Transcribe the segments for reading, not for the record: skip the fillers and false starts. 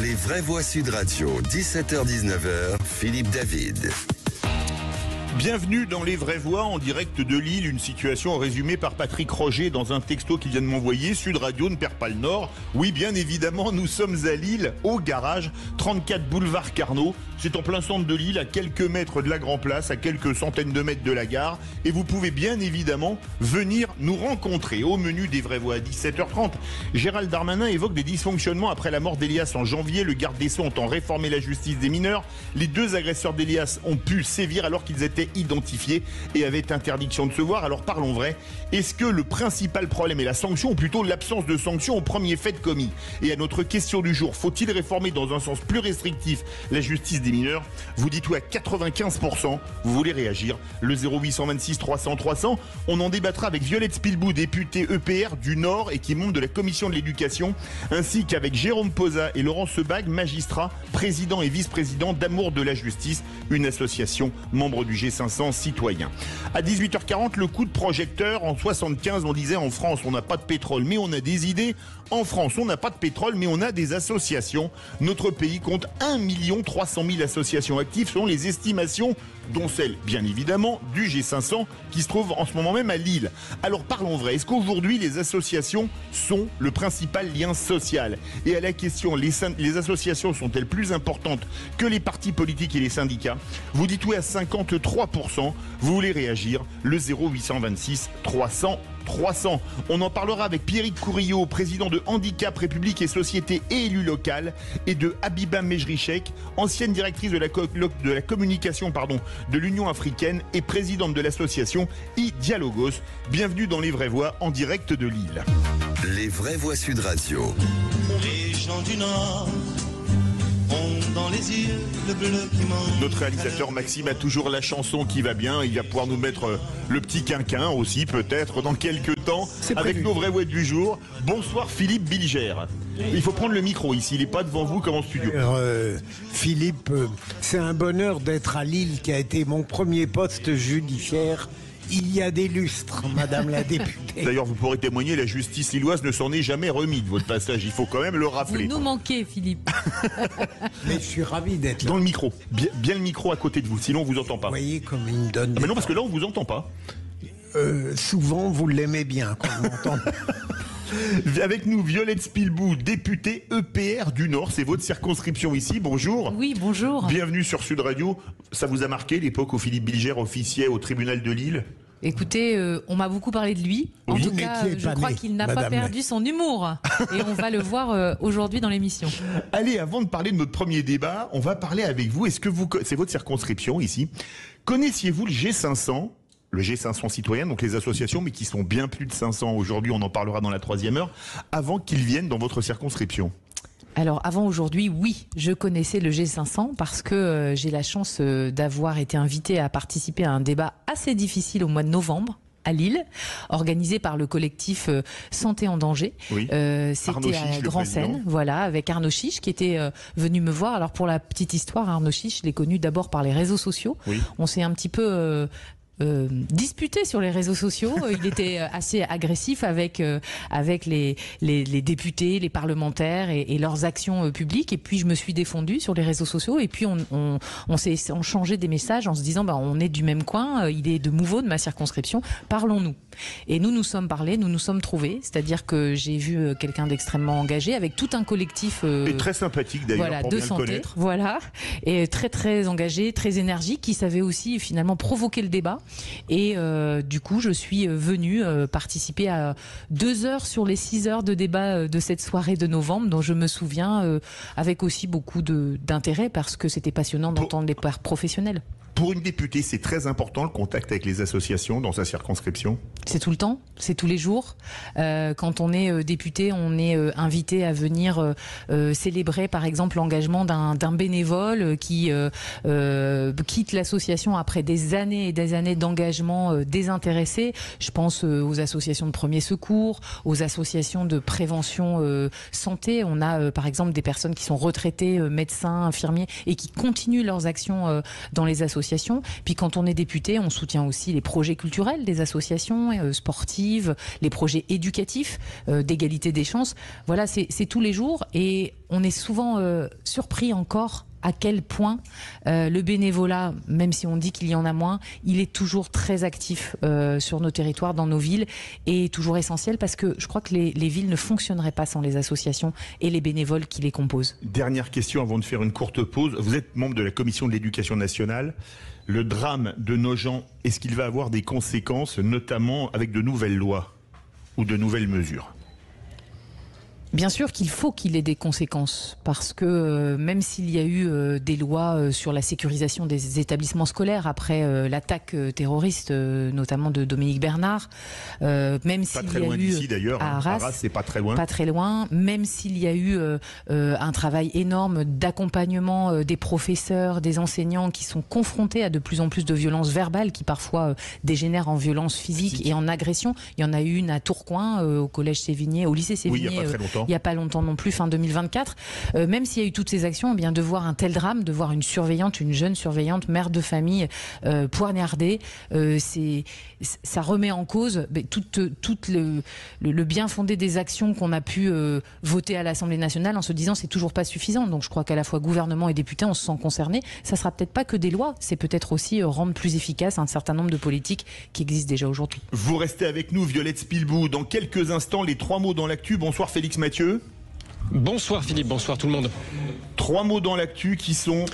Les vraies voix Sud Radio, 17h-19h, Philippe David. Bienvenue dans Les Vraies Voix en direct de Lille, une situation résumée par Patrick Roger dans un texto qu'il vient de m'envoyer. Sud Radio ne perd pas le nord. Oui, bien évidemment, nous sommes à Lille, au garage, 34 boulevard Carnot. C'est en plein centre de Lille, à quelques mètres de la Grand Place, à quelques centaines de mètres de la gare. Et vous pouvez bien évidemment venir nous rencontrer. Au menu des Vraies Voix à 17h30, Gérald Darmanin évoque des dysfonctionnements après la mort d'Elias en janvier. Le garde des Sceaux entend réformer la justice des mineurs. Les deux agresseurs d'Elias ont pu sévir alors qu'ils étaient identifiés et avaient interdiction de se voir. Alors parlons vrai, est-ce que le principal problème est la sanction ou plutôt l'absence de sanction au premier fait commis? Et à notre question du jour, faut-il réformer dans un sens plus restrictif la justice des mineurs? Vous dites oui à 95%, vous voulez réagir, le 0826 300 300, on en débattra avec Violette Spilbou, députée EPR du Nord et qui est membre de la commission de l'éducation, ainsi qu'avec Jérôme Posa et Laurent Sebag, magistrat, président et vice-président d'Amour de la Justice, une association membre du G500 citoyens. À 18h40, le coup de projecteur. En 75, on disait en France, on n'a pas de pétrole, mais on a des idées. En France, on n'a pas de pétrole, mais on a des associations. Notre pays compte 1 300 000 associations actives selon les estimations, dont celle, bien évidemment, du G500 qui se trouve en ce moment même à Lille. Alors parlons vrai, est-ce qu'aujourd'hui les associations sont le principal lien social? Et à la question, les associations sont-elles plus importantes que les partis politiques et les syndicats? Vous dites oui à 53%, vous voulez réagir, le 0826 300 300. On en parlera avec Pierrick Courillot, président de Handicap, République et Société et élu local, et de Habiba Mejrichek, ancienne directrice de la communication de l'Union africaine et présidente de l'association iDialogos. Bienvenue dans Les Vraies Voix en direct de Lille. Les Vraies Voix Sud Radio. Les gens du Nord ont dans les yeux le bleu qui manque. Notre réalisateur Maxime a toujours la chanson qui va bien. Il va pouvoir nous mettre le petit quinquin aussi, peut-être, dans quelques temps, avec nos vraies voix du jour. Bonsoir Philippe Bilger. Il faut prendre le micro ici, il n'est pas devant vous comme en studio. Philippe, c'est un bonheur d'être à Lille, qui a été mon premier poste judiciaire. Il y a des lustres, madame la députée. D'ailleurs, vous pourrez témoigner, la justice lilloise ne s'en est jamais remise de votre passage. Il faut quand même le rappeler. Vous nous manquez, Philippe. Mais je suis ravi d'être là. Dans le micro. Bien le micro à côté de vous, sinon on vous entend pas. Vous voyez comme il me donne. Mais non, parce que là, on vous entend pas. Souvent, vous l'aimez bien quand on m'entend. Avec nous, Violette Spilbou, députée EPR du Nord. C'est votre circonscription ici. Bonjour. Oui, bonjour. Bienvenue sur Sud Radio. Ça vous a marqué l'époque où Philippe Bilger officiait au tribunal de Lille? Écoutez, on m'a beaucoup parlé de lui. En tout cas, je crois qu'il n'a pas perdu son humour. Et on va le voir aujourd'hui dans l'émission. Allez, avant de parler de notre premier débat, on va parler avec vous. C'est votre circonscription ici. Connaissiez-vous le G500? Le G500 citoyen, donc les associations, mais qui sont bien plus de 500 aujourd'hui, on en parlera dans la troisième heure, avant qu'ils viennent dans votre circonscription. Alors avant aujourd'hui, oui, je connaissais le G500 parce que j'ai la chance d'avoir été invitée à participer à un débat assez difficile au mois de novembre à Lille, organisé par le collectif Santé en danger. Oui. C'était à Grand Seine, voilà, avec Arnaud Chiche qui était venu me voir. Alors pour la petite histoire, Arnaud Chiche, je l'ai connu d'abord par les réseaux sociaux. Oui. On s'est un petit peu disputé sur les réseaux sociaux. Il était assez agressif avec les députés, les parlementaires et leurs actions publiques. Et puis je me suis défendue sur les réseaux sociaux. Et puis on s'est changé des messages en se disant on est du même coin. Il est de Mouveau, de ma circonscription. Parlons-nous. Et nous sommes parlé, nous sommes trouvés. C'est-à-dire que j'ai vu quelqu'un d'extrêmement engagé avec tout un collectif et très sympathique d'ailleurs, voilà, pour de bien santé, le connaître. Voilà, et très très engagé, très énergique, qui savait aussi finalement provoquer le débat. Et du coup, je suis venue participer à 2 heures sur les 6 heures de débat de cette soirée de novembre, dont je me souviens avec aussi beaucoup d'intérêt, parce que c'était passionnant d'entendre les professionnels. Pour une députée, c'est très important le contact avec les associations dans sa circonscription? C'est tout le temps, c'est tous les jours. Quand on est député, on est invité à venir célébrer par exemple l'engagement d'un bénévole qui quitte l'association après des années et des années d'engagement désintéressé. Je pense aux associations de premiers secours, aux associations de prévention santé. On a par exemple des personnes qui sont retraitées, médecins, infirmiers, et qui continuent leurs actions dans les associations. associations. Puis quand on est député, on soutient aussi les projets culturels des associations sportives, les projets éducatifs, d'égalité des chances. Voilà, c'est tous les jours et on est souvent surpris encore à quel point le bénévolat, même si on dit qu'il y en a moins, il est toujours très actif sur nos territoires, dans nos villes, et toujours essentiel parce que je crois que les villes ne fonctionneraient pas sans les associations et les bénévoles qui les composent. Dernière question avant de faire une courte pause. Vous êtes membre de la Commission de l'Éducation nationale. Le drame de Nogent, est-ce qu'il va avoir des conséquences, notamment avec de nouvelles lois ou de nouvelles mesures ? Bien sûr qu'il faut qu'il ait des conséquences, parce que même s'il y a eu des lois sur la sécurisation des établissements scolaires après l'attaque terroriste, notamment de Dominique Bernard, même s'il y a eu d'ici, d'ailleurs, à Arras, c'est pas très loin. Pas très loin, même s'il y a eu un travail énorme d'accompagnement des professeurs, des enseignants qui sont confrontés à de plus en plus de violences verbales qui parfois dégénèrent en violences physiques et en agressions. Il y en a eu une à Tourcoing, au collège Sévigné, au lycée Sévigné. Oui, il y a pas très longtemps. Il n'y a pas longtemps non plus, fin 2024. Même s'il y a eu toutes ces actions, eh bien, de voir un tel drame, de voir une surveillante, une jeune surveillante, mère de famille, poignardée, ça remet en cause tout le bien fondé des actions qu'on a pu voter à l'Assemblée nationale en se disant c'est toujours pas suffisant. Donc je crois qu'à la fois gouvernement et députés, on se sent concernés. Ça sera peut-être pas que des lois, c'est peut-être aussi rendre plus efficace un certain nombre de politiques qui existent déjà aujourd'hui. Vous restez avec nous, Violette Spilbou. Dans quelques instants, les 3 mots dans l'actu. Bonsoir Félix Mathieu. Bonsoir Philippe, bonsoir tout le monde. 3 mots dans l'actu qui sont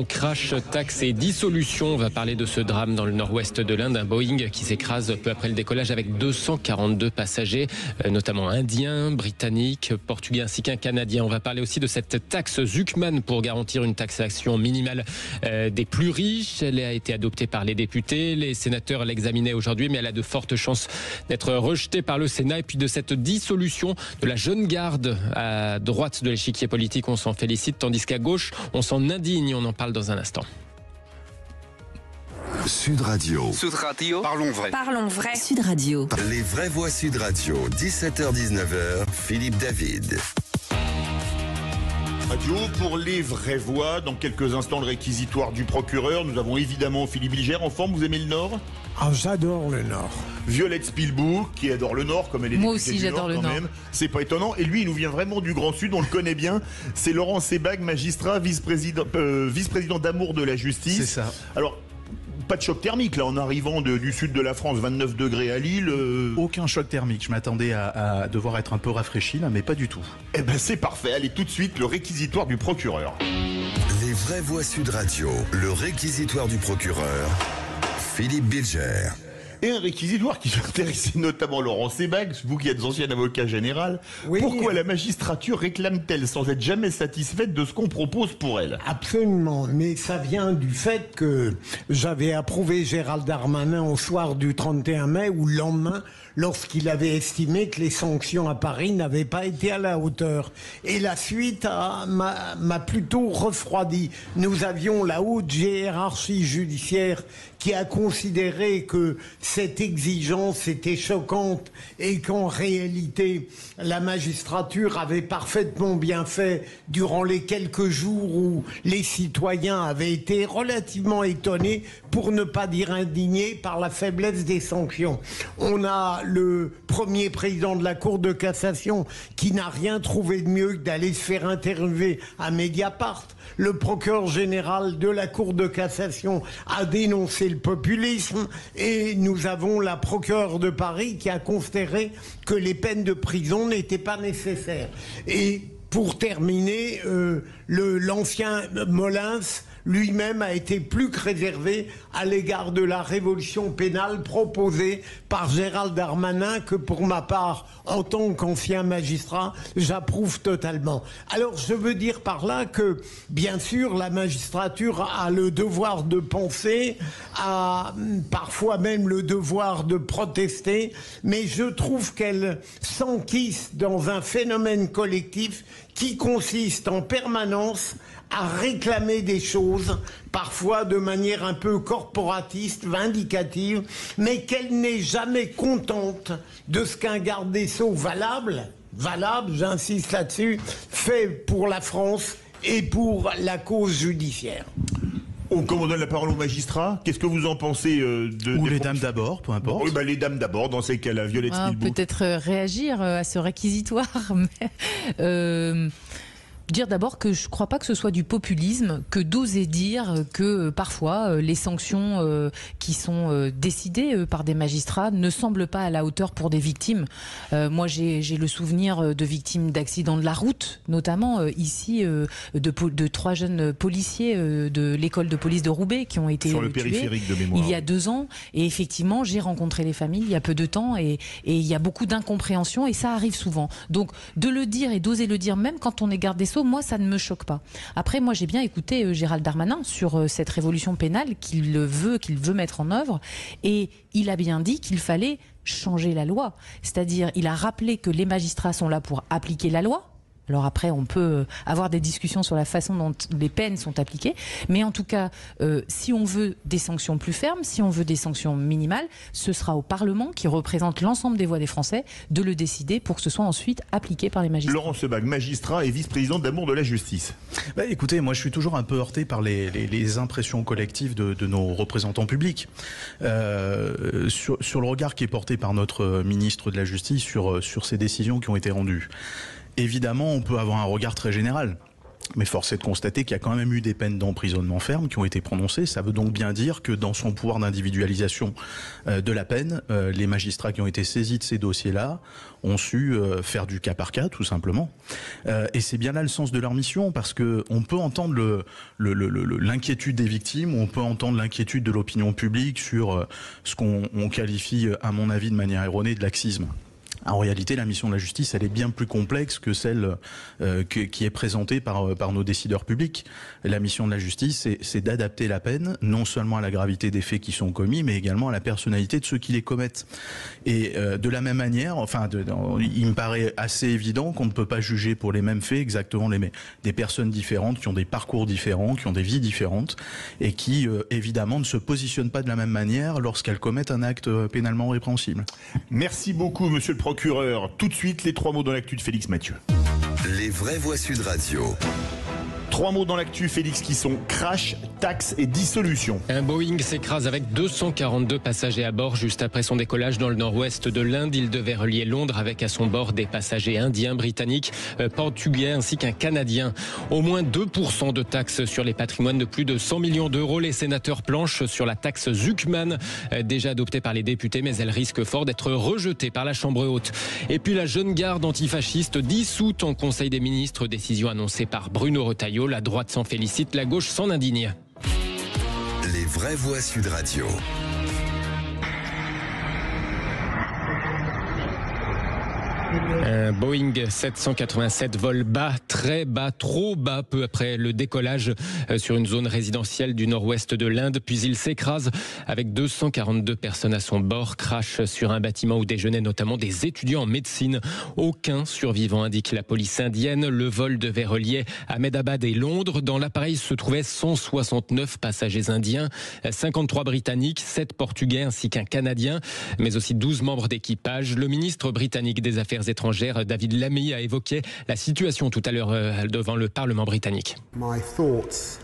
crash, taxes et dissolution. On va parler de ce drame dans le nord-ouest de l'Inde, un Boeing qui s'écrase peu après le décollage avec 242 passagers, notamment indiens, britanniques, portugais ainsi qu'un canadien. On va parler aussi de cette taxe Zuckman pour garantir une taxation minimale des plus riches. Elle a été adoptée par les députés, les sénateurs l'examinaient aujourd'hui, mais elle a de fortes chances d'être rejetée par le Sénat. Et puis de cette dissolution de la jeune garde à droite de l'échiquier politique, on s'en félicite, tandis qu'à gauche, on s'en indigne. On en parle dans un instant. Sud Radio. Sud Radio. Parlons vrai. Parlons vrai. Sud Radio. Les vraies voix Sud Radio. 17h-19h. Philippe David. Radio pour les vraies voix. Dans quelques instants, le réquisitoire du procureur. Nous avons évidemment Philippe Bilger. En forme, vous aimez le Nord ? Ah, j'adore le Nord. Violette Spilbou, qui adore le Nord, comme elle est Moi députée aussi, du j'adore Nord, le quand Nord. même. C'est pas étonnant. Et lui, il nous vient vraiment du Grand Sud, on le connaît bien. C'est Laurent Sebag, magistrat, vice-président d'Amour de la Justice. C'est ça. Alors, pas de choc thermique, là, en arrivant du sud de la France, 29 degrés à Lille. Aucun choc thermique. Je m'attendais à devoir être un peu rafraîchi, là, mais pas du tout. Eh ben, c'est parfait. Allez, tout de suite, le réquisitoire du procureur. Les vraies voix Sud Radio. Le réquisitoire du procureur. Philippe Bilger. Et un réquisitoire qui va intéresser notamment Laurent Sebag, vous qui êtes ancien avocat général. Oui. Pourquoi la magistrature réclame-t-elle sans être jamais satisfaite de ce qu'on propose pour elle ? Absolument, mais ça vient du fait que j'avais approuvé Gérald Darmanin au soir du 31 mai ou le lendemain, lorsqu'il avait estimé que les sanctions à Paris n'avaient pas été à la hauteur. Et la suite m'a plutôt refroidi. Nous avions la haute hiérarchie judiciaire qui a considéré que cette exigence était choquante et qu'en réalité, la magistrature avait parfaitement bien fait durant les quelques jours où les citoyens avaient été relativement étonnés, pour ne pas dire indignés, par la faiblesse des sanctions. On a le premier président de la Cour de cassation qui n'a rien trouvé de mieux que d'aller se faire interviewer à Mediapart. Le procureur général de la Cour de cassation a dénoncé le populisme et nous avons la procureure de Paris qui a considéré que les peines de prison n'étaient pas nécessaires. Et pour terminer, l'ancien Molins lui-même a été plus que réservé à l'égard de la révolution pénale proposée par Gérald Darmanin, que pour ma part, en tant qu'ancien magistrat, j'approuve totalement. Alors je veux dire par là que, bien sûr, la magistrature a le devoir de penser, a parfois même le devoir de protester, mais je trouve qu'elle s'enquisse dans un phénomène collectif qui consiste en permanence à réclamer des choses, parfois de manière un peu corporatiste, vindicative, mais qu'elle n'est jamais contente de ce qu'un garde des Sceaux valable, j'insiste là-dessus, fait pour la France et pour la cause judiciaire. Comme on donne la parole aux magistrats, qu'est-ce que vous en pensez Ou les dames d'abord, peu importe. Oui, les dames d'abord, dans ces cas-là, Violette Spilbout. Peut-être réagir à ce réquisitoire, mais... Dire d'abord que je ne crois pas que ce soit du populisme que d'oser dire que parfois les sanctions qui sont décidées par des magistrats ne semblent pas à la hauteur pour des victimes. Moi j'ai le souvenir de victimes d'accidents de la route, notamment ici de 3 jeunes policiers de l'école de police de Roubaix qui ont été sur le tués périphérique de mémoire. Il y a 2 ans, et effectivement j'ai rencontré les familles il y a peu de temps et il y a beaucoup d'incompréhension et ça arrive souvent. Donc de le dire et d'oser le dire même quand on est garde des Sceaux, moi ça ne me choque pas. Après moi j'ai bien écouté Gérald Darmanin sur cette révolution pénale qu'il veut mettre en œuvre, et il a bien dit qu'il fallait changer la loi. C'est-à-dire il a rappelé que les magistrats sont là pour appliquer la loi. Alors après, on peut avoir des discussions sur la façon dont les peines sont appliquées. Mais en tout cas, si on veut des sanctions plus fermes, si on veut des sanctions minimales, ce sera au Parlement, qui représente l'ensemble des voix des Français, de le décider pour que ce soit ensuite appliqué par les magistrats. Laurent Sebag, magistrat et vice-président d'Amour de la Justice. Écoutez, moi je suis toujours un peu heurté par les impressions collectives de nos représentants publics. Sur le regard qui est porté par notre ministre de la Justice sur ces décisions qui ont été rendues. Évidemment, on peut avoir un regard très général. Mais force est de constater qu'il y a quand même eu des peines d'emprisonnement ferme qui ont été prononcées. Ça veut donc bien dire que dans son pouvoir d'individualisation de la peine, les magistrats qui ont été saisis de ces dossiers-là ont su faire du cas par cas, tout simplement. Et c'est bien là le sens de leur mission, parce que on peut entendre l'inquiétude des victimes, on peut entendre l'inquiétude de l'opinion publique sur ce qu'on qualifie, à mon avis, de manière erronée, de laxisme. En réalité, la mission de la justice, elle est bien plus complexe que celle qui est présentée par nos décideurs publics. La mission de la justice, c'est d'adapter la peine, non seulement à la gravité des faits qui sont commis, mais également à la personnalité de ceux qui les commettent. Et de la même manière, il me paraît assez évident qu'on ne peut pas juger pour les mêmes faits exactement des personnes différentes, qui ont des parcours différents, qui ont des vies différentes, et qui, évidemment, ne se positionnent pas de la même manière lorsqu'elles commettent un acte pénalement répréhensible. Merci beaucoup, monsieur le procureur. Tout de suite, les 3 mots dans l'actu de Félix Mathieu. Les vraies voix Sud Radio. 3 mots dans l'actu, Félix, qui sont crash, taxes et dissolution. Un Boeing s'écrase avec 242 passagers à bord juste après son décollage dans le nord-ouest de l'Inde. Il devait relier Londres avec à son bord des passagers indiens, britanniques, portugais ainsi qu'un Canadien. Au moins 2% de taxes sur les patrimoines de plus de 100 millions d'euros. Les sénateurs planchent sur la taxe Zuckman, déjà adoptée par les députés, mais elle risque fort d'être rejetée par la Chambre haute. Et puis la jeune garde antifasciste dissoute en Conseil des ministres, décision annoncée par Bruno Retailleau. La droite s'en félicite, la gauche s'en indigne. Les vraies voix Sud Radio. Un Boeing 787 vole bas, très bas, trop bas, peu après le décollage sur une zone résidentielle du nord-ouest de l'Inde. Puis il s'écrase avec 242 personnes à son bord, crash sur un bâtiment où déjeunaient notamment des étudiants en médecine. Aucun survivant, indique la police indienne. Le vol devait relier Ahmedabad et Londres. Dans l'appareil se trouvaient 169 passagers indiens, 53 britanniques, 7 portugais ainsi qu'un Canadien, mais aussi 12 membres d'équipage. Le ministre britannique des Affaires étrangères, David Lammy, a évoqué la situation tout à l'heure devant le Parlement britannique. My thoughts,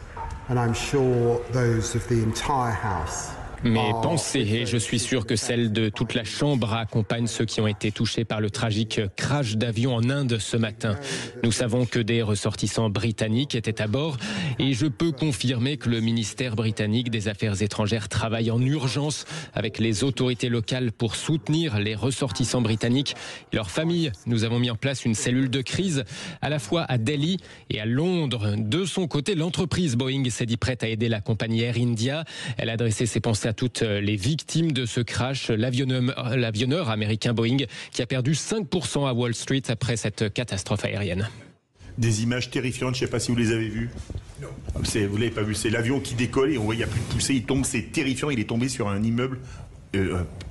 and I'm sure those of the entire House. Mes pensées, et je suis sûr que celles de toute la Chambre, accompagnent ceux qui ont été touchés par le tragique crash d'avion en Inde ce matin. Nous savons que des ressortissants britanniques étaient à bord et je peux confirmer que le ministère britannique des Affaires étrangères travaille en urgence avec les autorités locales pour soutenir les ressortissants britanniques et leurs familles. Nous avons mis en place une cellule de crise à la fois à Delhi et à Londres. De son côté, l'entreprise Boeing s'est dit prête à aider la compagnie Air India. Elle a adressé ses pensées à toutes les victimes de ce crash. L'avionneur américain Boeing qui a perdu 5% à Wall Street après cette catastrophe aérienne. Des images terrifiantes, je ne sais pas si vous les avez vues. Non. Vous ne l'avez pas vu, c'est l'avion qui décolle et on voit il n'y a plus de poussée, il tombe, c'est terrifiant, il est tombé sur un immeuble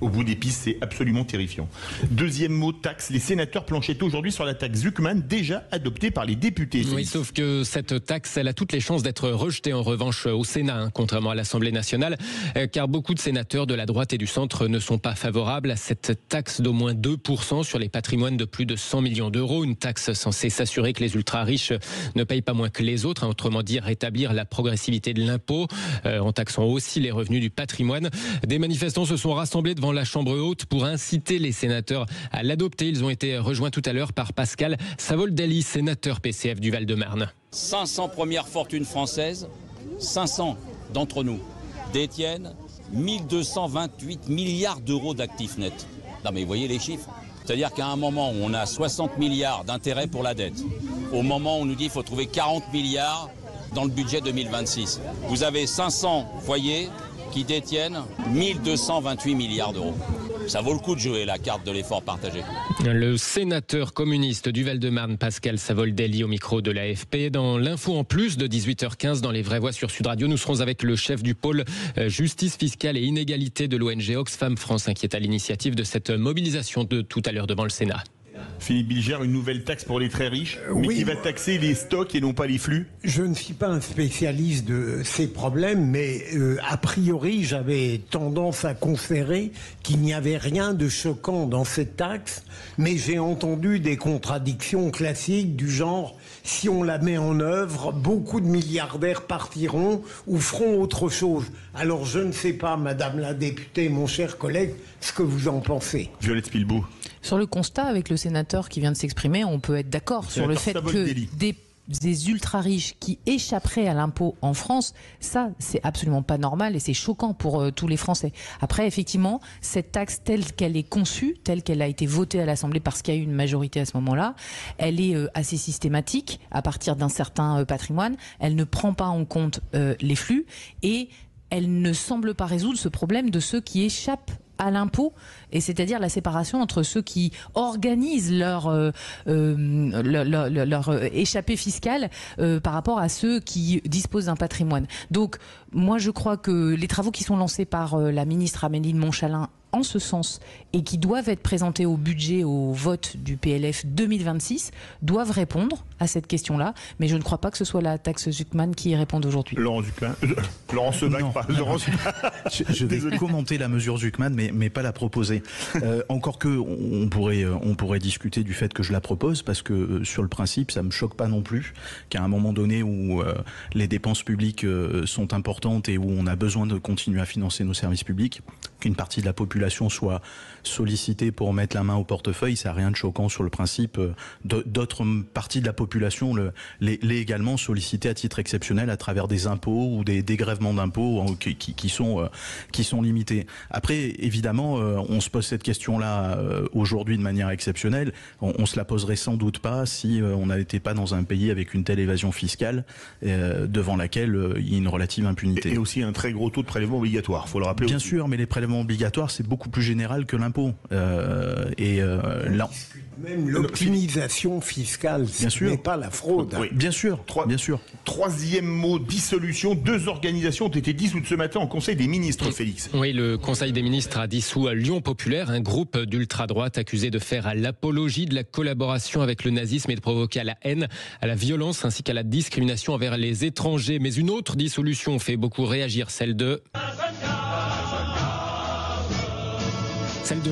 au bout des pistes, c'est absolument terrifiant. Deuxième mot, taxe. Les sénateurs planchaient aujourd'hui sur la taxe Zuckman, déjà adoptée par les députés. Oui, sauf que cette taxe, elle a toutes les chances d'être rejetée en revanche au Sénat, contrairement à l'Assemblée nationale, car beaucoup de sénateurs de la droite et du centre ne sont pas favorables à cette taxe d'au moins 2% sur les patrimoines de plus de 100 millions d'euros, une taxe censée s'assurer que les ultra-riches ne payent pas moins que les autres, autrement dit rétablir la progressivité de l'impôt, en taxant aussi les revenus du patrimoine. Des manifestants se sont rassemblés devant la Chambre haute pour inciter les sénateurs à l'adopter. Ils ont été rejoints tout à l'heure par Pascal Savoldelli, sénateur PCF du Val-de-Marne. 500 premières fortunes françaises, 500 d'entre nous détiennent 1228 milliards d'euros d'actifs nets. Non mais vous voyez les chiffres. C'est-à-dire qu'à un moment où on a 60 milliards d'intérêts pour la dette, au moment où on nous dit qu'il faut trouver 40 milliards dans le budget 2026, vous avez 500 foyers qui détiennent 1228 milliards d'euros. Ça vaut le coup de jouer la carte de l'effort partagé. Le sénateur communiste du Val-de-Marne, Pascal Savoldelli, au micro de l'AFP. Dans l'info en plus de 18h15, dans les vraies voix sur Sud Radio, nous serons avec le chef du pôle justice fiscale et inégalité de l'ONG Oxfam France, qui est à l'initiative de cette mobilisation de tout à l'heure devant le Sénat. Philippe Bilger, une nouvelle taxe pour les très riches, mais qui va taxer les stocks et non pas les flux. Je ne suis pas un spécialiste de ces problèmes, mais a priori, j'avais tendance à considérer qu'il n'y avait rien de choquant dans cette taxe, mais j'ai entendu des contradictions classiques du genre « si on la met en œuvre, beaucoup de milliardaires partiront ou feront autre chose ». Alors je ne sais pas, Madame la députée, mon cher collègue, ce que vous en pensez. Violette Spilbeau. Sur le constat, avec le sénateur qui vient de s'exprimer, on peut être d'accord sur le fait que des ultra-riches qui échapperaient à l'impôt en France, ça, c'est absolument pas normal et c'est choquant pour tous les Français. Après, effectivement, cette taxe telle qu'elle est conçue, telle qu'elle a été votée à l'Assemblée parce qu'il y a eu une majorité à ce moment-là, elle est assez systématique à partir d'un certain patrimoine. Elle ne prend pas en compte les flux et elle ne semble pas résoudre ce problème de ceux qui échappent à l'impôt, et c'est-à-dire la séparation entre ceux qui organisent leur échappée fiscale par rapport à ceux qui disposent d'un patrimoine. Donc, moi, je crois que les travaux qui sont lancés par la ministre Amélie de Montchalin en ce sens et qui doivent être présentés au budget, au vote du PLF 2026, doivent répondre à cette question-là. Mais je ne crois pas que ce soit la taxe Zuckman qui y réponde aujourd'hui. Laurent Zuckman, Laurent Sebag, pas Laurent Zuckman. Je vais commenter la mesure Zuckman, mais pas la proposer. Encore que on pourrait discuter du fait que je la propose, parce que sur le principe, ça me choque pas non plus qu'à un moment donné où les dépenses publiques sont importantes et où on a besoin de continuer à financer nos services publics, qu'une partie de la population soit sollicitée pour mettre la main au portefeuille, ça n'a rien de choquant sur le principe. D'autres parties de la population l'est également sollicitées à titre exceptionnel à travers des impôts ou des dégrèvements d'impôts qui sont limités. Après, évidemment, on se pose cette question-là aujourd'hui de manière exceptionnelle. On se la poserait sans doute pas si on n'était pas dans un pays avec une telle évasion fiscale devant laquelle il y a une relative impunité. Et aussi un très gros taux de prélèvement obligatoire, il faut le rappeler. Bien sûr, mais les prélèvements obligatoires, c'est beaucoup plus général que l'impôt. Là, même l'optimisation fiscale, ce n'est pas la fraude. Oui, bien sûr. Troisième mot, dissolution. 2 organisations ont été dissoutes ce matin en Conseil des ministres, Félix. Oui, le Conseil des ministres a dissous Lyon Populaire, un groupe d'ultra-droite accusé de faire à l'apologie de la collaboration avec le nazisme et de provoquer à la haine, à la violence ainsi qu'à la discrimination envers les étrangers. Mais une autre dissolution fait beaucoup réagir, celle de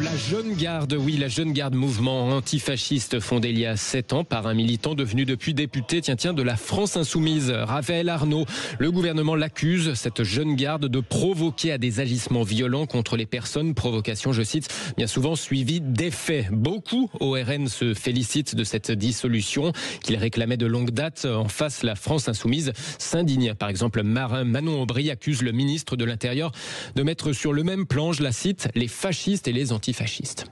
la Jeune Garde. Oui, la Jeune Garde, mouvement antifasciste fondé il y a 7 ans par un militant devenu depuis député, de la France Insoumise, Raphaël Arnaud. Le gouvernement l'accuse, cette Jeune Garde, de provoquer à des agissements violents contre les personnes. Provocation, je cite, bien souvent suivie d'effets. Beaucoup au RN se félicitent de cette dissolution qu'ils réclamaient de longue date. En face, la France Insoumise s'indigne. Par exemple, Manon Aubry accuse le ministre de l'Intérieur de mettre sur le même plan, je la cite, les fascistes et les antifascistes.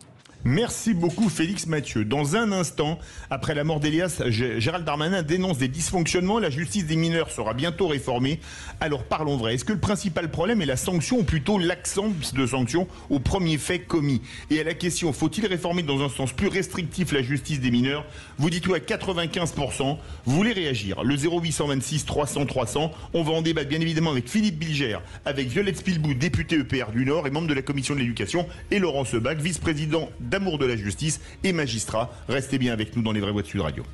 Merci beaucoup Félix Mathieu. Dans un instant, après la mort d'Elias, Gérald Darmanin dénonce des dysfonctionnements. La justice des mineurs sera bientôt réformée. Alors parlons vrai. Est-ce que le principal problème est la sanction ou plutôt l'absence de sanction au premier fait commis? Et à la question, faut-il réformer dans un sens plus restrictif la justice des mineurs? Vous dites oui à 95%. Vous voulez réagir? Le 0826 300 300. On va en débattre bien évidemment avec Philippe Bilger, avec Violette Spilbou, députée EPR du Nord et membre de la commission de l'éducation, et Laurent Sebag, vice-président d'Amour de la justice et magistrat. Restez bien avec nous dans les vraies voix de Sud Radio.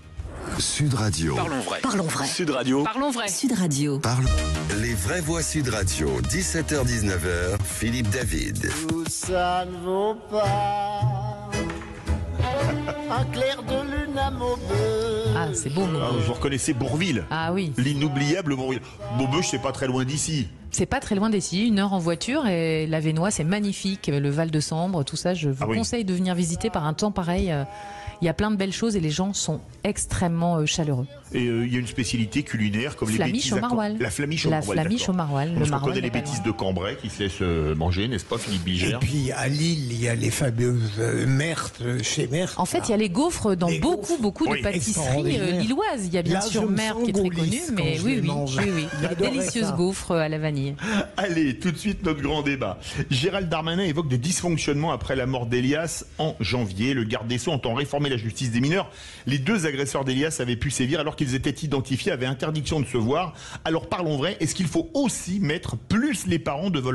Sud Radio. Parlons vrai. Parlons vrai. Sud Radio. Parlons vrai. Sud Radio. Les vraies voix Sud Radio. 17h-19h. Philippe David. Tout ça ne vaut pas un clair de lune à Maubeuge. Ah, c'est beau, Maubeuge. Ah, vous reconnaissez Bourville? Ah oui. L'inoubliable Bourville. Maubeuge, c'est pas très loin d'ici. C'est pas très loin d'ici, 1 heure en voiture, et la Vénois, c'est magnifique. Le Val de Sambre, tout ça, je vous conseille de venir visiter par un temps pareil. Il y a plein de belles choses et les gens sont extrêmement chaleureux. Et il y a une spécialité culinaire comme flamiche les bêtises au maroilles. La flamiche au la maroilles. Flamiche au maroilles. Parce qu'on connaît les bêtises de Cambrai qui se laissent manger, n'est-ce pas, Philippe Bilger? Et puis à Lille, il y a les fameuses Merthes chez Merthes. En fait, il y a les gaufres dans beaucoup de pâtisseries lilloises. Il y a bien sûr Merthes qui est très connu, mais oui. Des délicieuses gaufres à la vanille. Allez, tout de suite notre grand débat. Gérald Darmanin évoque des dysfonctionnements après la mort d'Elias en janvier. Le garde des Sceaux entend réformer la justice des mineurs. Les 2 agresseurs d'Elias avaient pu sévir alors qu'ils étaient identifiés, avaient interdiction de se voir. Alors parlons vrai, est-ce qu'il faut aussi mettre plus les parents devant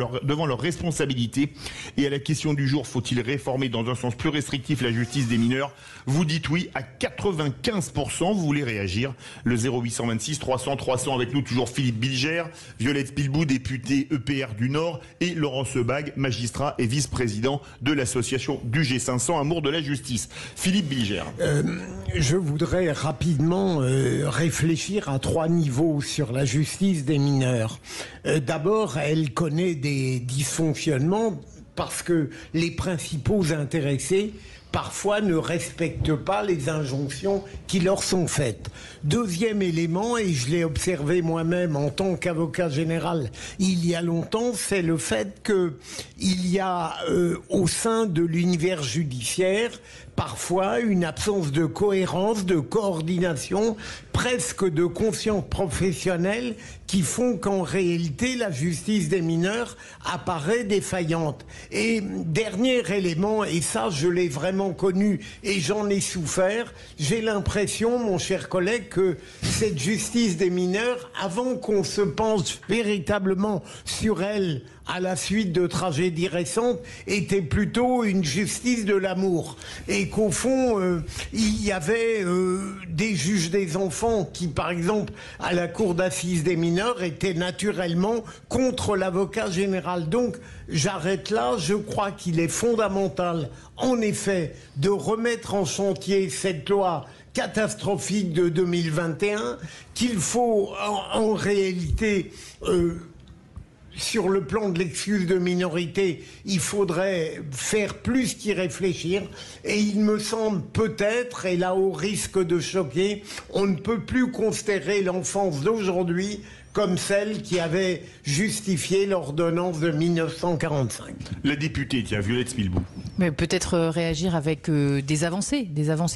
leurs responsabilités? Et à la question du jour, faut-il réformer dans un sens plus restrictif la justice des mineurs? Vous dites oui à 95%. Vous voulez réagir? Le 0826 300 300 avec nous toujours Philippe Bilger, Violette Spilbou, députée EPR du Nord, et Laurent Sebag, magistrat et vice-président de l'association du G500 Amour de la justice. Philippe Bilger. Je voudrais rapidement réfléchir à 3 niveaux sur la justice des mineurs. D'abord, elle connaît des dysfonctionnements parce que les principaux intéressés parfois ne respectent pas les injonctions qui leur sont faites. Deuxième élément, et je l'ai observé moi-même en tant qu'avocat général il y a longtemps, c'est le fait qu'il y a au sein de l'univers judiciaire parfois une absence de cohérence, de coordination, presque de conscience professionnelle qui font qu'en réalité la justice des mineurs apparaît défaillante. Et dernier élément, et ça je l'ai vraiment connu et j'en ai souffert, j'ai l'impression, mon cher collègue, que cette justice des mineurs, avant qu'on se penche véritablement sur elle à la suite de tragédies récentes, était plutôt une justice de l'amour. Et qu'au fond, il y avait des juges des enfants qui, par exemple, à la cour d'assises des mineurs, étaient naturellement contre l'avocat général. Donc, j'arrête là. Je crois qu'il est fondamental, en effet, de remettre en chantier cette loi catastrophique de 2021, qu'il faut en réalité... sur le plan de l'excuse de minorité, il faudrait faire plus qu'y réfléchir. Et il me semble peut-être, et là au risque de choquer, on ne peut plus considérer l'enfance d'aujourd'hui comme celle qui avait justifié l'ordonnance de 1945. La députée, tiens, Violette Spilbou. Mais peut-être réagir avec des avancées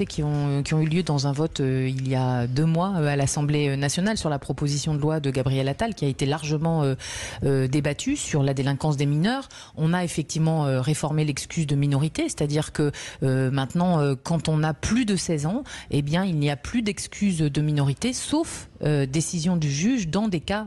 qui ont eu lieu dans un vote il y a 2 mois à l'Assemblée nationale sur la proposition de loi de Gabriel Attal qui a été largement débattue sur la délinquance des mineurs. On a effectivement réformé l'excuse de minorité, c'est-à-dire que maintenant, quand on a plus de 16 ans, eh bien, il n'y a plus d'excuse de minorité, sauf décision du juge dans des cas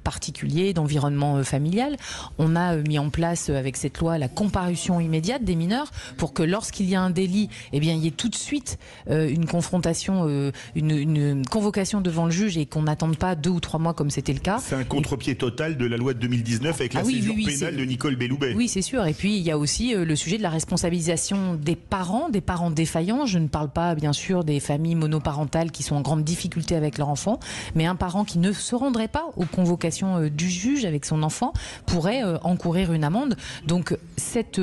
particuliers d'environnement familial. On a mis en place avec cette loi la comparution immédiate des mineurs pour que lorsqu'il y a un délit, eh bien, il y ait tout de suite une confrontation, une convocation devant le juge et qu'on n'attende pas 2 ou 3 mois comme c'était le cas. C'est un contre-pied total de la loi de 2019 avec la césure pénale de Nicole Belloubet. Oui, c'est sûr. Et puis, il y a aussi le sujet de la responsabilisation des parents défaillants. Je ne parle pas, bien sûr, des familles monoparentales qui sont en grande difficulté avec leur enfant, mais un parent qui ne se rendrait pas aux convocations du juge avec son enfant pourrait encourir une amende. Donc cette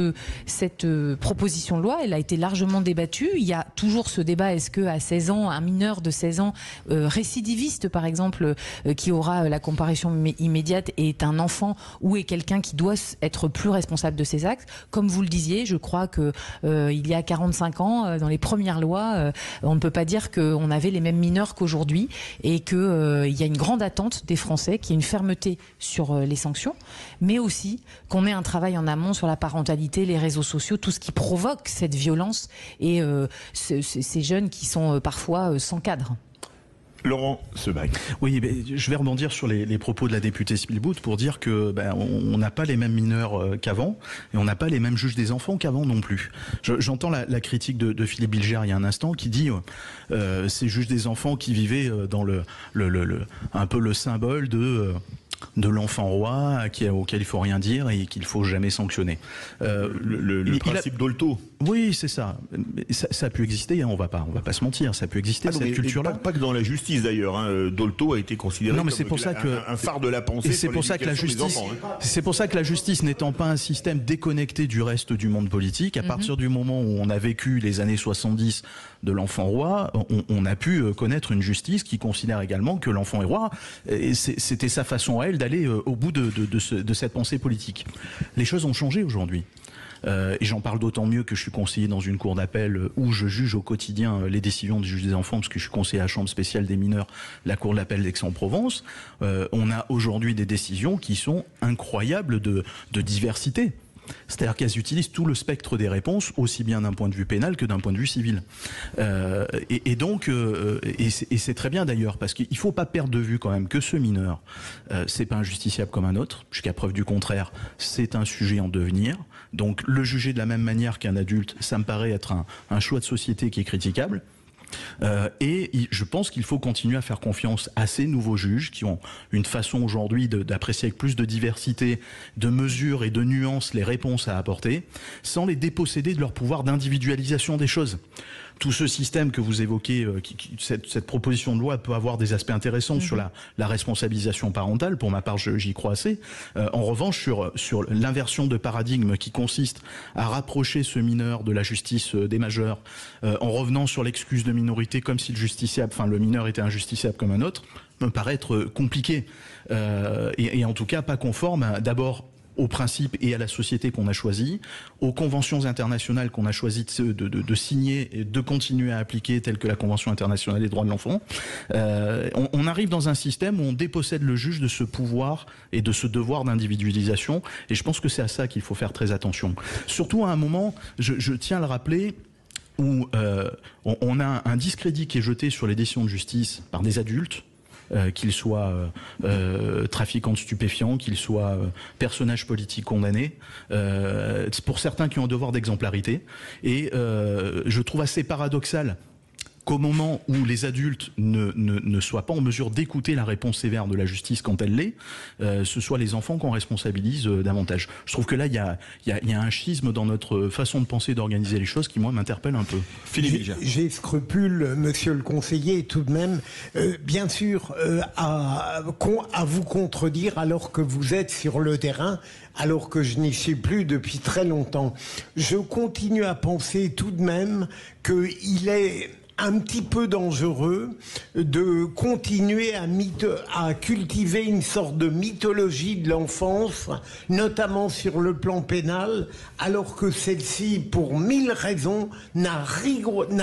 proposition de loi, elle a été largement débattue. Il y a toujours ce débat, est-ce qu'à 16 ans, un mineur de 16 ans, récidiviste par exemple, qui aura la comparution immédiate, est un enfant ou est quelqu'un qui doit être plus responsable de ses actes? Comme vous le disiez, je crois que il y a 45 ans, dans les premières lois, on ne peut pas dire qu'on avait les mêmes mineurs qu'aujourd'hui, et qu'il y a une grande attente des Français, qu'il y ait une fermeté sur les sanctions, mais aussi qu'on ait un travail en amont sur la parentalité, les réseaux sociaux, tout ce qui provoque cette violence et ces jeunes qui sont parfois sans cadre. Laurent Sebag. Oui, je vais rebondir sur les propos de la députée Spielbout pour dire que on n'a pas les mêmes mineurs qu'avant, et on n'a pas les mêmes juges des enfants qu'avant non plus. J'entends la critique de Philippe Bilger il y a un instant qui dit ces juges des enfants qui vivaient dans un peu le symbole de l'enfant roi auquel il faut rien dire et qu'il faut jamais sanctionner. Le principe Dolto. Oui, c'est ça. Ça a pu exister, hein, on va pas se mentir, ça a pu exister, cette culture-là. Pas que dans la justice d'ailleurs. Hein. Dolto a été considéré comme un phare de la pensée. Et c'est pour ça que la justice, c'est pour ça que la justice, n'étant pas un système déconnecté du reste du monde politique, à partir du moment où on a vécu les années 70 de l'enfant roi, on a pu connaître une justice qui considère également que l'enfant est roi. Et c'était sa façon à elle d'aller au bout de cette pensée politique. Les choses ont changé aujourd'hui. Et j'en parle d'autant mieux que je suis conseiller dans une cour d'appel où je juge au quotidien les décisions du juge des enfants, parce que je suis conseiller à la chambre spéciale des mineurs, la cour d'appel d'Aix-en-Provence. On a aujourd'hui des décisions qui sont incroyables de diversité. C'est-à-dire qu'elles utilisent tout le spectre des réponses, aussi bien d'un point de vue pénal que d'un point de vue civil. Et donc, c'est très bien d'ailleurs, parce qu'il ne faut pas perdre de vue quand même que ce mineur, c'est pas un justiciable comme un autre. Jusqu'à preuve du contraire, c'est un sujet en devenir. Donc le juger de la même manière qu'un adulte, ça me paraît être un choix de société qui est critiquable. Et je pense qu'il faut continuer à faire confiance à ces nouveaux juges qui ont une façon aujourd'hui d'apprécier avec plus de diversité, de mesures et de nuances les réponses à apporter, sans les déposséder de leur pouvoir d'individualisation des choses. Tout ce système que vous évoquez, cette proposition de loi peut avoir des aspects intéressants sur la responsabilisation parentale. Pour ma part, j'y crois assez. En revanche, sur l'inversion de paradigme qui consiste à rapprocher ce mineur de la justice des majeurs, en revenant sur l'excuse de minorité comme si le mineur était injusticiable comme un autre, me paraît être compliqué. Et en tout cas pas conforme d'abord aux principes et à la société qu'on a choisi, aux conventions internationales qu'on a choisi de signer et de continuer à appliquer, telles que la Convention internationale des droits de l'enfant. On arrive dans un système où on dépossède le juge de ce pouvoir et de ce devoir d'individualisation, et je pense que c'est à ça qu'il faut faire très attention. Surtout à un moment, je tiens à le rappeler, où on a un discrédit qui est jeté sur les décisions de justice par des adultes, qu'ils soient trafiquants de stupéfiants, qu'ils soient personnages politiques condamnés, pour certains qui ont un devoir d'exemplarité. Et je trouve assez paradoxal qu'au moment où les adultes ne soient pas en mesure d'écouter la réponse sévère de la justice quand elle l'est, ce soit les enfants qu'on responsabilise davantage. Je trouve que là, il y a un schisme dans notre façon de penser, d'organiser les choses qui, moi, m'interpelle un peu. J'ai scrupule, monsieur le conseiller, tout de même, bien sûr, à vous contredire alors que vous êtes sur le terrain, alors que je n'y suis plus depuis très longtemps. Je continue à penser tout de même qu'il est un petit peu dangereux de continuer à cultiver une sorte de mythologie de l'enfance, notamment sur le plan pénal, alors que celle-ci, pour 1000 raisons, n'a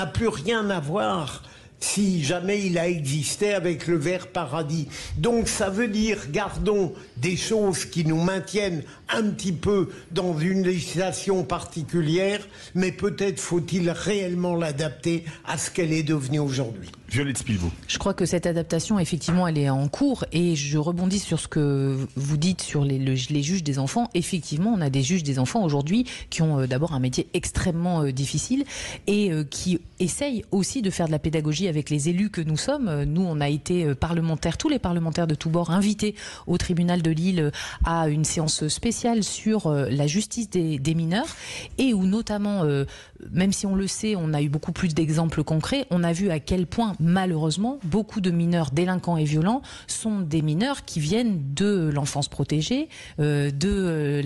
plus rien à voir, si jamais il a existé, avec le vert paradis. Donc ça veut dire, gardons des choses qui nous maintiennent un petit peu dans une législation particulière, mais peut-être faut-il réellement l'adapter à ce qu'elle est devenue aujourd'hui. Violette Spielbout. Je crois que cette adaptation, effectivement, elle est en cours, et je rebondis sur ce que vous dites sur les juges des enfants. Effectivement, on a des juges des enfants aujourd'hui qui ont d'abord un métier extrêmement difficile et qui essayent aussi de faire de la pédagogie avec les élus que nous sommes. Nous, on a été parlementaires, tous les parlementaires de tous bords, invités au tribunal de Lille à une séance spéciale sur la justice des mineurs, et où notamment, même si on le sait, on a eu beaucoup plus d'exemples concrets, on a vu à quel point, malheureusement, beaucoup de mineurs délinquants et violents sont des mineurs qui viennent de l'enfance protégée, de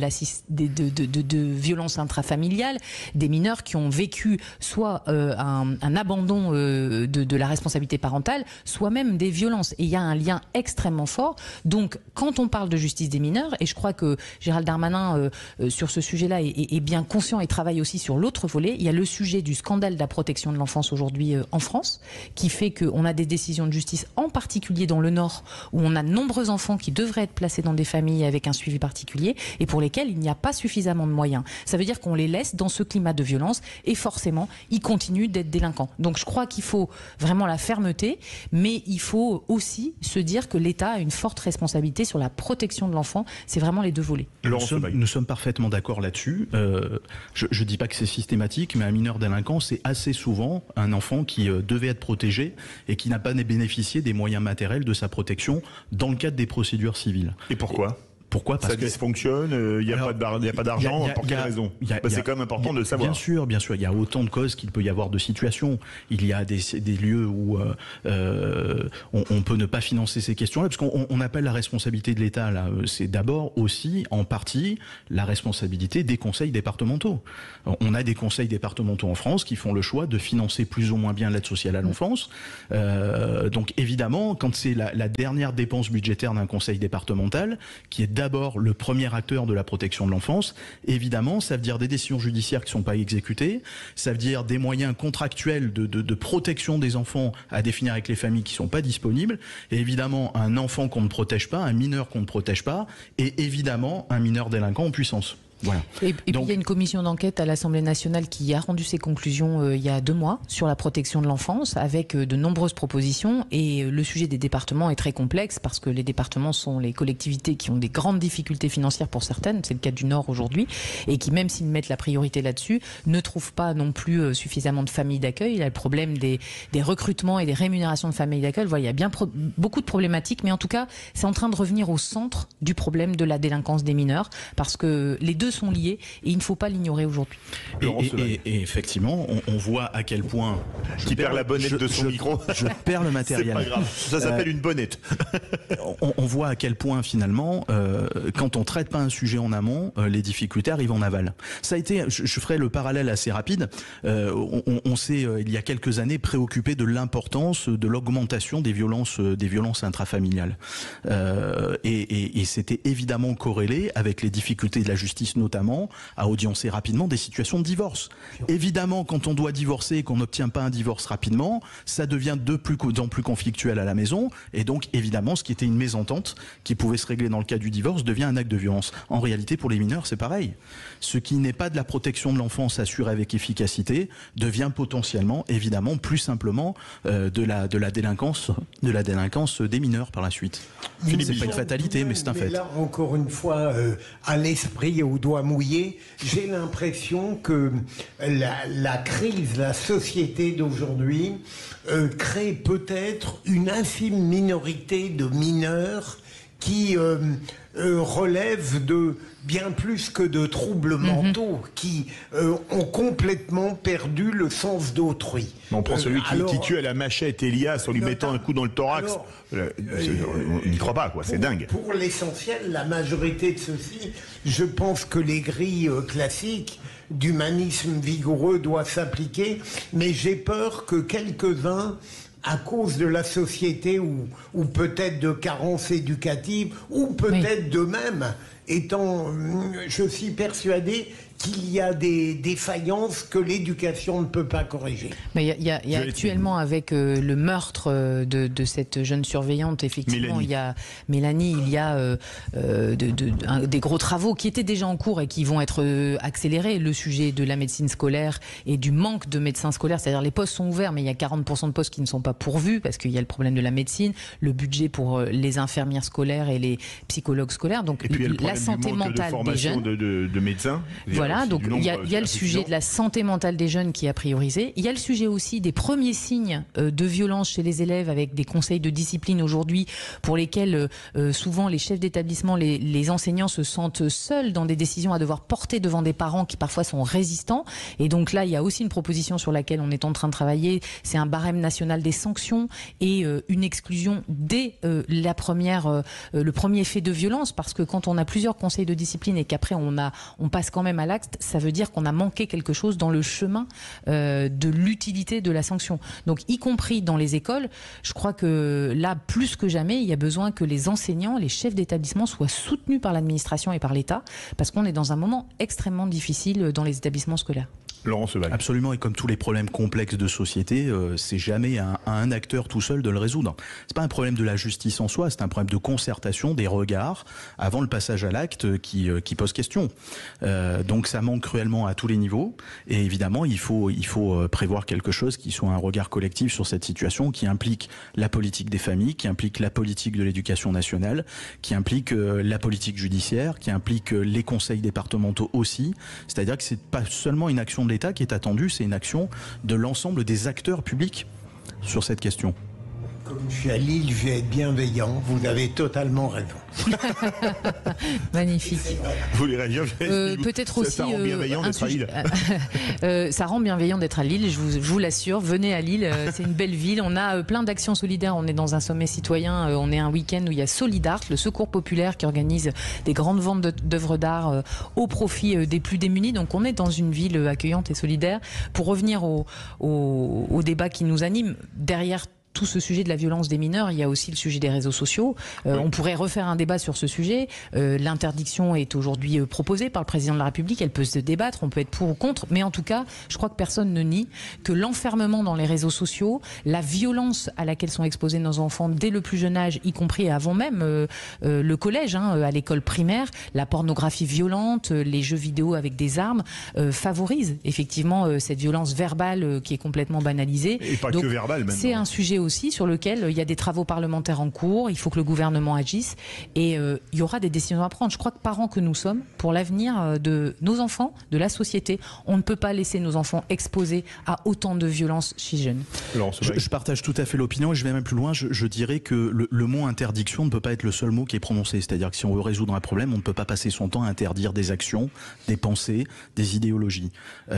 violences intrafamiliales, des mineurs qui ont vécu soit un abandon de la responsabilité parentale, soit même des violences. Et il y a un lien extrêmement fort. Donc, quand on parle de justice des mineurs, et je crois que Gérald Darmanin, sur ce sujet-là, est bien conscient et travaille aussi sur l'autre volet, il y a le sujet du scandale de la protection de l'enfance aujourd'hui en France, qui fait qu'on a des décisions de justice, en particulier dans le Nord, où on a de nombreux enfants qui devraient être placés dans des familles avec un suivi particulier, et pour lesquels il n'y a pas suffisamment de moyens. Ça veut dire qu'on les laisse dans ce climat de violence, et forcément, ils continuent d'être délinquants. Donc je crois qu'il faut vraiment la fermeté, mais il faut aussi se dire que l'État a une forte responsabilité sur la protection de l'enfant. C'est vraiment les deux volets. Nous sommes parfaitement d'accord là-dessus. Je dis pas que c'est systématique, mais un mineur délinquant, c'est assez souvent un enfant qui devait être protégé et qui n'a pas bénéficié des moyens matériels de sa protection dans le cadre des procédures civiles. Et pourquoi ? Pourquoi ? Parce que ça dysfonctionne, il n'y a pas d'argent, pour quelle raison ? C'est quand même important de le savoir. Bien sûr, il y a autant de causes qu'il peut y avoir de situations. Il y a des lieux où on peut ne pas financer ces questions-là, parce qu'on appelle la responsabilité de l'État, là, c'est d'abord aussi, en partie, la responsabilité des conseils départementaux. On a des conseils départementaux en France qui font le choix de financer plus ou moins bien l'aide sociale à l'enfance. Donc évidemment, quand c'est la dernière dépense budgétaire d'un conseil départemental, qui est d'abord le premier acteur de la protection de l'enfance, évidemment, ça veut dire des décisions judiciaires qui ne sont pas exécutées, ça veut dire des moyens contractuels de protection des enfants à définir avec les familles qui ne sont pas disponibles, et évidemment un enfant qu'on ne protège pas, un mineur qu'on ne protège pas, et évidemment un mineur délinquant en puissance. Voilà. Et puis il y a une commission d'enquête à l'Assemblée nationale qui a rendu ses conclusions il y a 2 mois sur la protection de l'enfance, avec de nombreuses propositions, et le sujet des départements est très complexe parce que les départements sont les collectivités qui ont des grandes difficultés financières pour certaines, c'est le cas du Nord aujourd'hui, et qui, même s'ils mettent la priorité là-dessus, ne trouvent pas non plus suffisamment de familles d'accueil. Il y a le problème des recrutements et des rémunérations de familles d'accueil. Voilà, il y a bien beaucoup de problématiques, mais en tout cas c'est en train de revenir au centre du problème de la délinquance des mineurs, parce que les deux sont liés et il ne faut pas l'ignorer aujourd'hui. Et effectivement, on voit à quel point... Qui perd la bonnette de son micro. Je perds le matériel. C'est pas grave, ça s'appelle une bonnette. On voit à quel point finalement, quand on traite pas un sujet en amont, les difficultés arrivent en aval. Ça a été, je ferai le parallèle assez rapide, on s'est, il y a quelques années, préoccupé de l'importance de l'augmentation des violences intrafamiliales. Et c'était évidemment corrélé avec les difficultés de la justice, notamment à audiencer rapidement des situations de divorce. Évidemment, quand on doit divorcer et qu'on n'obtient pas un divorce rapidement, ça devient de plus en plus conflictuel à la maison, et donc évidemment ce qui était une mésentente qui pouvait se régler dans le cas du divorce devient un acte de violence. En réalité, pour les mineurs, c'est pareil. Ce qui n'est pas de la protection de l'enfance assurée avec efficacité devient potentiellement, évidemment, plus simplement de la délinquance des mineurs par la suite. C'est pas une fatalité, mais c'est un fait. Là, encore une fois, à l'esprit, au doigt mouillé, j'ai l'impression que la crise, la société d'aujourd'hui crée peut-être une infime minorité de mineurs qui relèvent de bien plus que de troubles mentaux, qui ont complètement perdu le sens d'autrui. On prend celui qui tue à la machette Elias en lui mettant un coup dans le thorax. On n'y croit pas, quoi. C'est dingue. Pour l'essentiel, la majorité de ceux-ci, je pense que les grilles classiques d'humanisme vigoureux doivent s'appliquer, mais j'ai peur que quelques-uns, à cause de la société ou peut-être de carences éducatives, ou peut-être d'eux-mêmes, je suis persuadé qu'il y a des défaillances que l'éducation ne peut pas corriger. Mais il y a actuellement, avec le meurtre de cette jeune surveillante, effectivement, il y a Mélanie, il y a des gros travaux qui étaient déjà en cours et qui vont être accélérés. Le sujet de la médecine scolaire et du manque de médecins scolaires, c'est-à-dire les postes sont ouverts, mais il y a 40% de postes qui ne sont pas pourvus parce qu'il y a le problème de la médecine, le budget pour les infirmières scolaires et les psychologues scolaires. Donc et puis, la santé mentale des jeunes. De médecins. Voilà, donc il y a le sujet de la santé mentale des jeunes qui est à prioriser. Il y a le sujet aussi des premiers signes de violence chez les élèves avec des conseils de discipline aujourd'hui pour lesquels souvent les chefs d'établissement, les enseignants se sentent seuls dans des décisions à devoir porter devant des parents qui parfois sont résistants. Et donc là, il y a aussi une proposition sur laquelle on est en train de travailler. C'est un barème national des sanctions et une exclusion dès le premier fait de violence, parce que quand on a plusieurs conseils de discipline et qu'après on passe quand même à l'acte, ça veut dire qu'on a manqué quelque chose dans le chemin de l'utilité de la sanction. Donc y compris dans les écoles, je crois que là, plus que jamais, il y a besoin que les enseignants, les chefs d'établissement soient soutenus par l'administration et par l'État, parce qu'on est dans un moment extrêmement difficile dans les établissements scolaires. Laurent Sevall. Absolument, et comme tous les problèmes complexes de société, c'est jamais à un acteur tout seul de le résoudre. C'est pas un problème de la justice en soi, c'est un problème de concertation, des regards avant le passage à l'acte qui pose question. Donc ça manque cruellement à tous les niveaux, et évidemment il faut prévoir quelque chose qui soit un regard collectif sur cette situation, qui implique la politique des familles, qui implique la politique de l'éducation nationale, qui implique la politique judiciaire, qui implique les conseils départementaux aussi. C'est-à-dire que c'est pas seulement une action de l'État qui est attendue, c'est une action de l'ensemble des acteurs publics sur cette question. Comme je suis à Lille, je vais être bienveillant. Vous avez totalement raison. Magnifique. Vous voulez réagir? Peut-être aussi. Ça rend bienveillant d'être à Lille. Ça rend bienveillant d'être à Lille, je vous l'assure. Venez à Lille, c'est une belle ville. On a plein d'actions solidaires. On est dans un sommet citoyen. On est un week-end où il y a Solidart, le secours populaire qui organise des grandes ventes d'œuvres d'art au profit des plus démunis. Donc on est dans une ville accueillante et solidaire. Pour revenir au débat qui nous anime, derrière tout ce sujet de la violence des mineurs, il y a aussi le sujet des réseaux sociaux. On pourrait refaire un débat sur ce sujet. L'interdiction est aujourd'hui proposée par le président de la République. Elle peut se débattre, on peut être pour ou contre. Mais en tout cas, je crois que personne ne nie que l'enfermement dans les réseaux sociaux, la violence à laquelle sont exposés nos enfants dès le plus jeune âge, y compris avant même le collège, à l'école primaire, la pornographie violente, les jeux vidéo avec des armes, favorisent effectivement cette violence verbale qui est complètement banalisée. Et pas donc, que verbale maintenant. C'est un sujet aussi sur lequel il y a des travaux parlementaires en cours, il faut que le gouvernement agisse et il y aura des décisions à prendre. Je crois que parents que nous sommes, pour l'avenir de nos enfants, de la société, on ne peut pas laisser nos enfants exposés à autant de violences si jeunes. Je partage tout à fait l'opinion et je vais même plus loin. Je dirais que le mot interdiction ne peut pas être le seul mot qui est prononcé. C'est-à-dire que si on veut résoudre un problème, on ne peut pas passer son temps à interdire des actions, des pensées, des idéologies.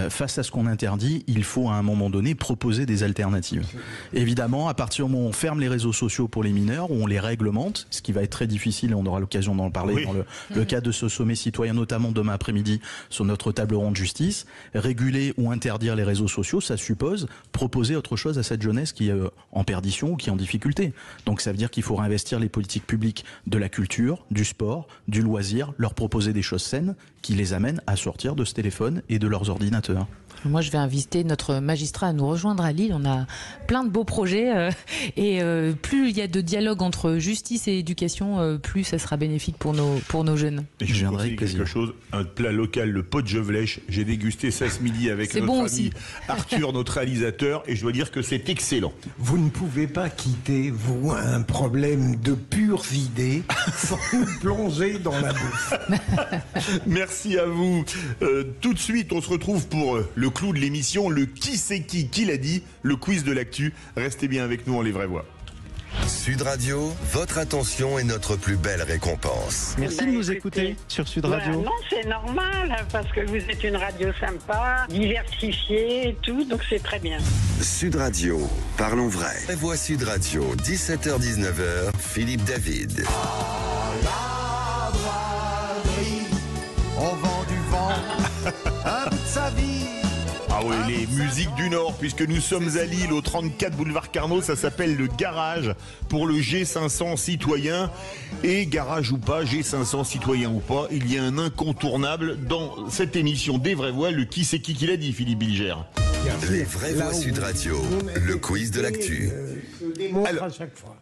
Face à ce qu'on interdit, il faut à un moment donné proposer des alternatives. Évidemment, à partir du moment où on ferme les réseaux sociaux pour les mineurs, où on les réglemente, ce qui va être très difficile et on aura l'occasion d'en parler dans le cadre de ce sommet citoyen, notamment demain après-midi sur notre table ronde justice, réguler ou interdire les réseaux sociaux, ça suppose proposer autre chose à cette jeunesse qui est en perdition ou qui est en difficulté. Donc ça veut dire qu'il faut réinvestir les politiques publiques de la culture, du sport, du loisir, leur proposer des choses saines qui les amènent à sortir de ce téléphone et de leurs ordinateurs. Moi, je vais inviter notre magistrat à nous rejoindre à Lille. On a plein de beaux projets et plus il y a de dialogue entre justice et éducation, plus ça sera bénéfique pour nos jeunes. Et je viendrai avec plaisir. Quelque chose, un plat local, le pot de Jevelèche. J'ai dégusté ça ce midi avec notre ami Arthur, notre réalisateur, et je dois dire que c'est excellent. Vous ne pouvez pas quitter, vous, un problème de pures idées sans nous plonger dans la bouffe. Merci à vous. Tout de suite, on se retrouve pour le clou de l'émission, le qui c'est qui l'a dit, le quiz de l'actu. Restez bien avec nous en Les Vraies Voix. Sud Radio, votre attention est notre plus belle récompense. Merci de nous écouter sur Sud Radio. Non, c'est normal, parce que vous êtes une radio sympa, diversifiée et tout, donc c'est très bien. Sud Radio, parlons vrai. Vraies Voix Sud Radio, 17h-19h, Philippe David. Au vent du vent, un bout de sa vie. Ah oui, les musiques du Nord, puisque nous sommes à Lille, au 34 boulevard Carnot, ça s'appelle le Garage pour le G500 citoyen. Et garage ou pas, G500 citoyen ou pas, il y a un incontournable dans cette émission des Vraies Voix, le qui c'est qui l'a dit, Philippe Bilger. Les Vraies Voix Sud Radio, le quiz de l'actu.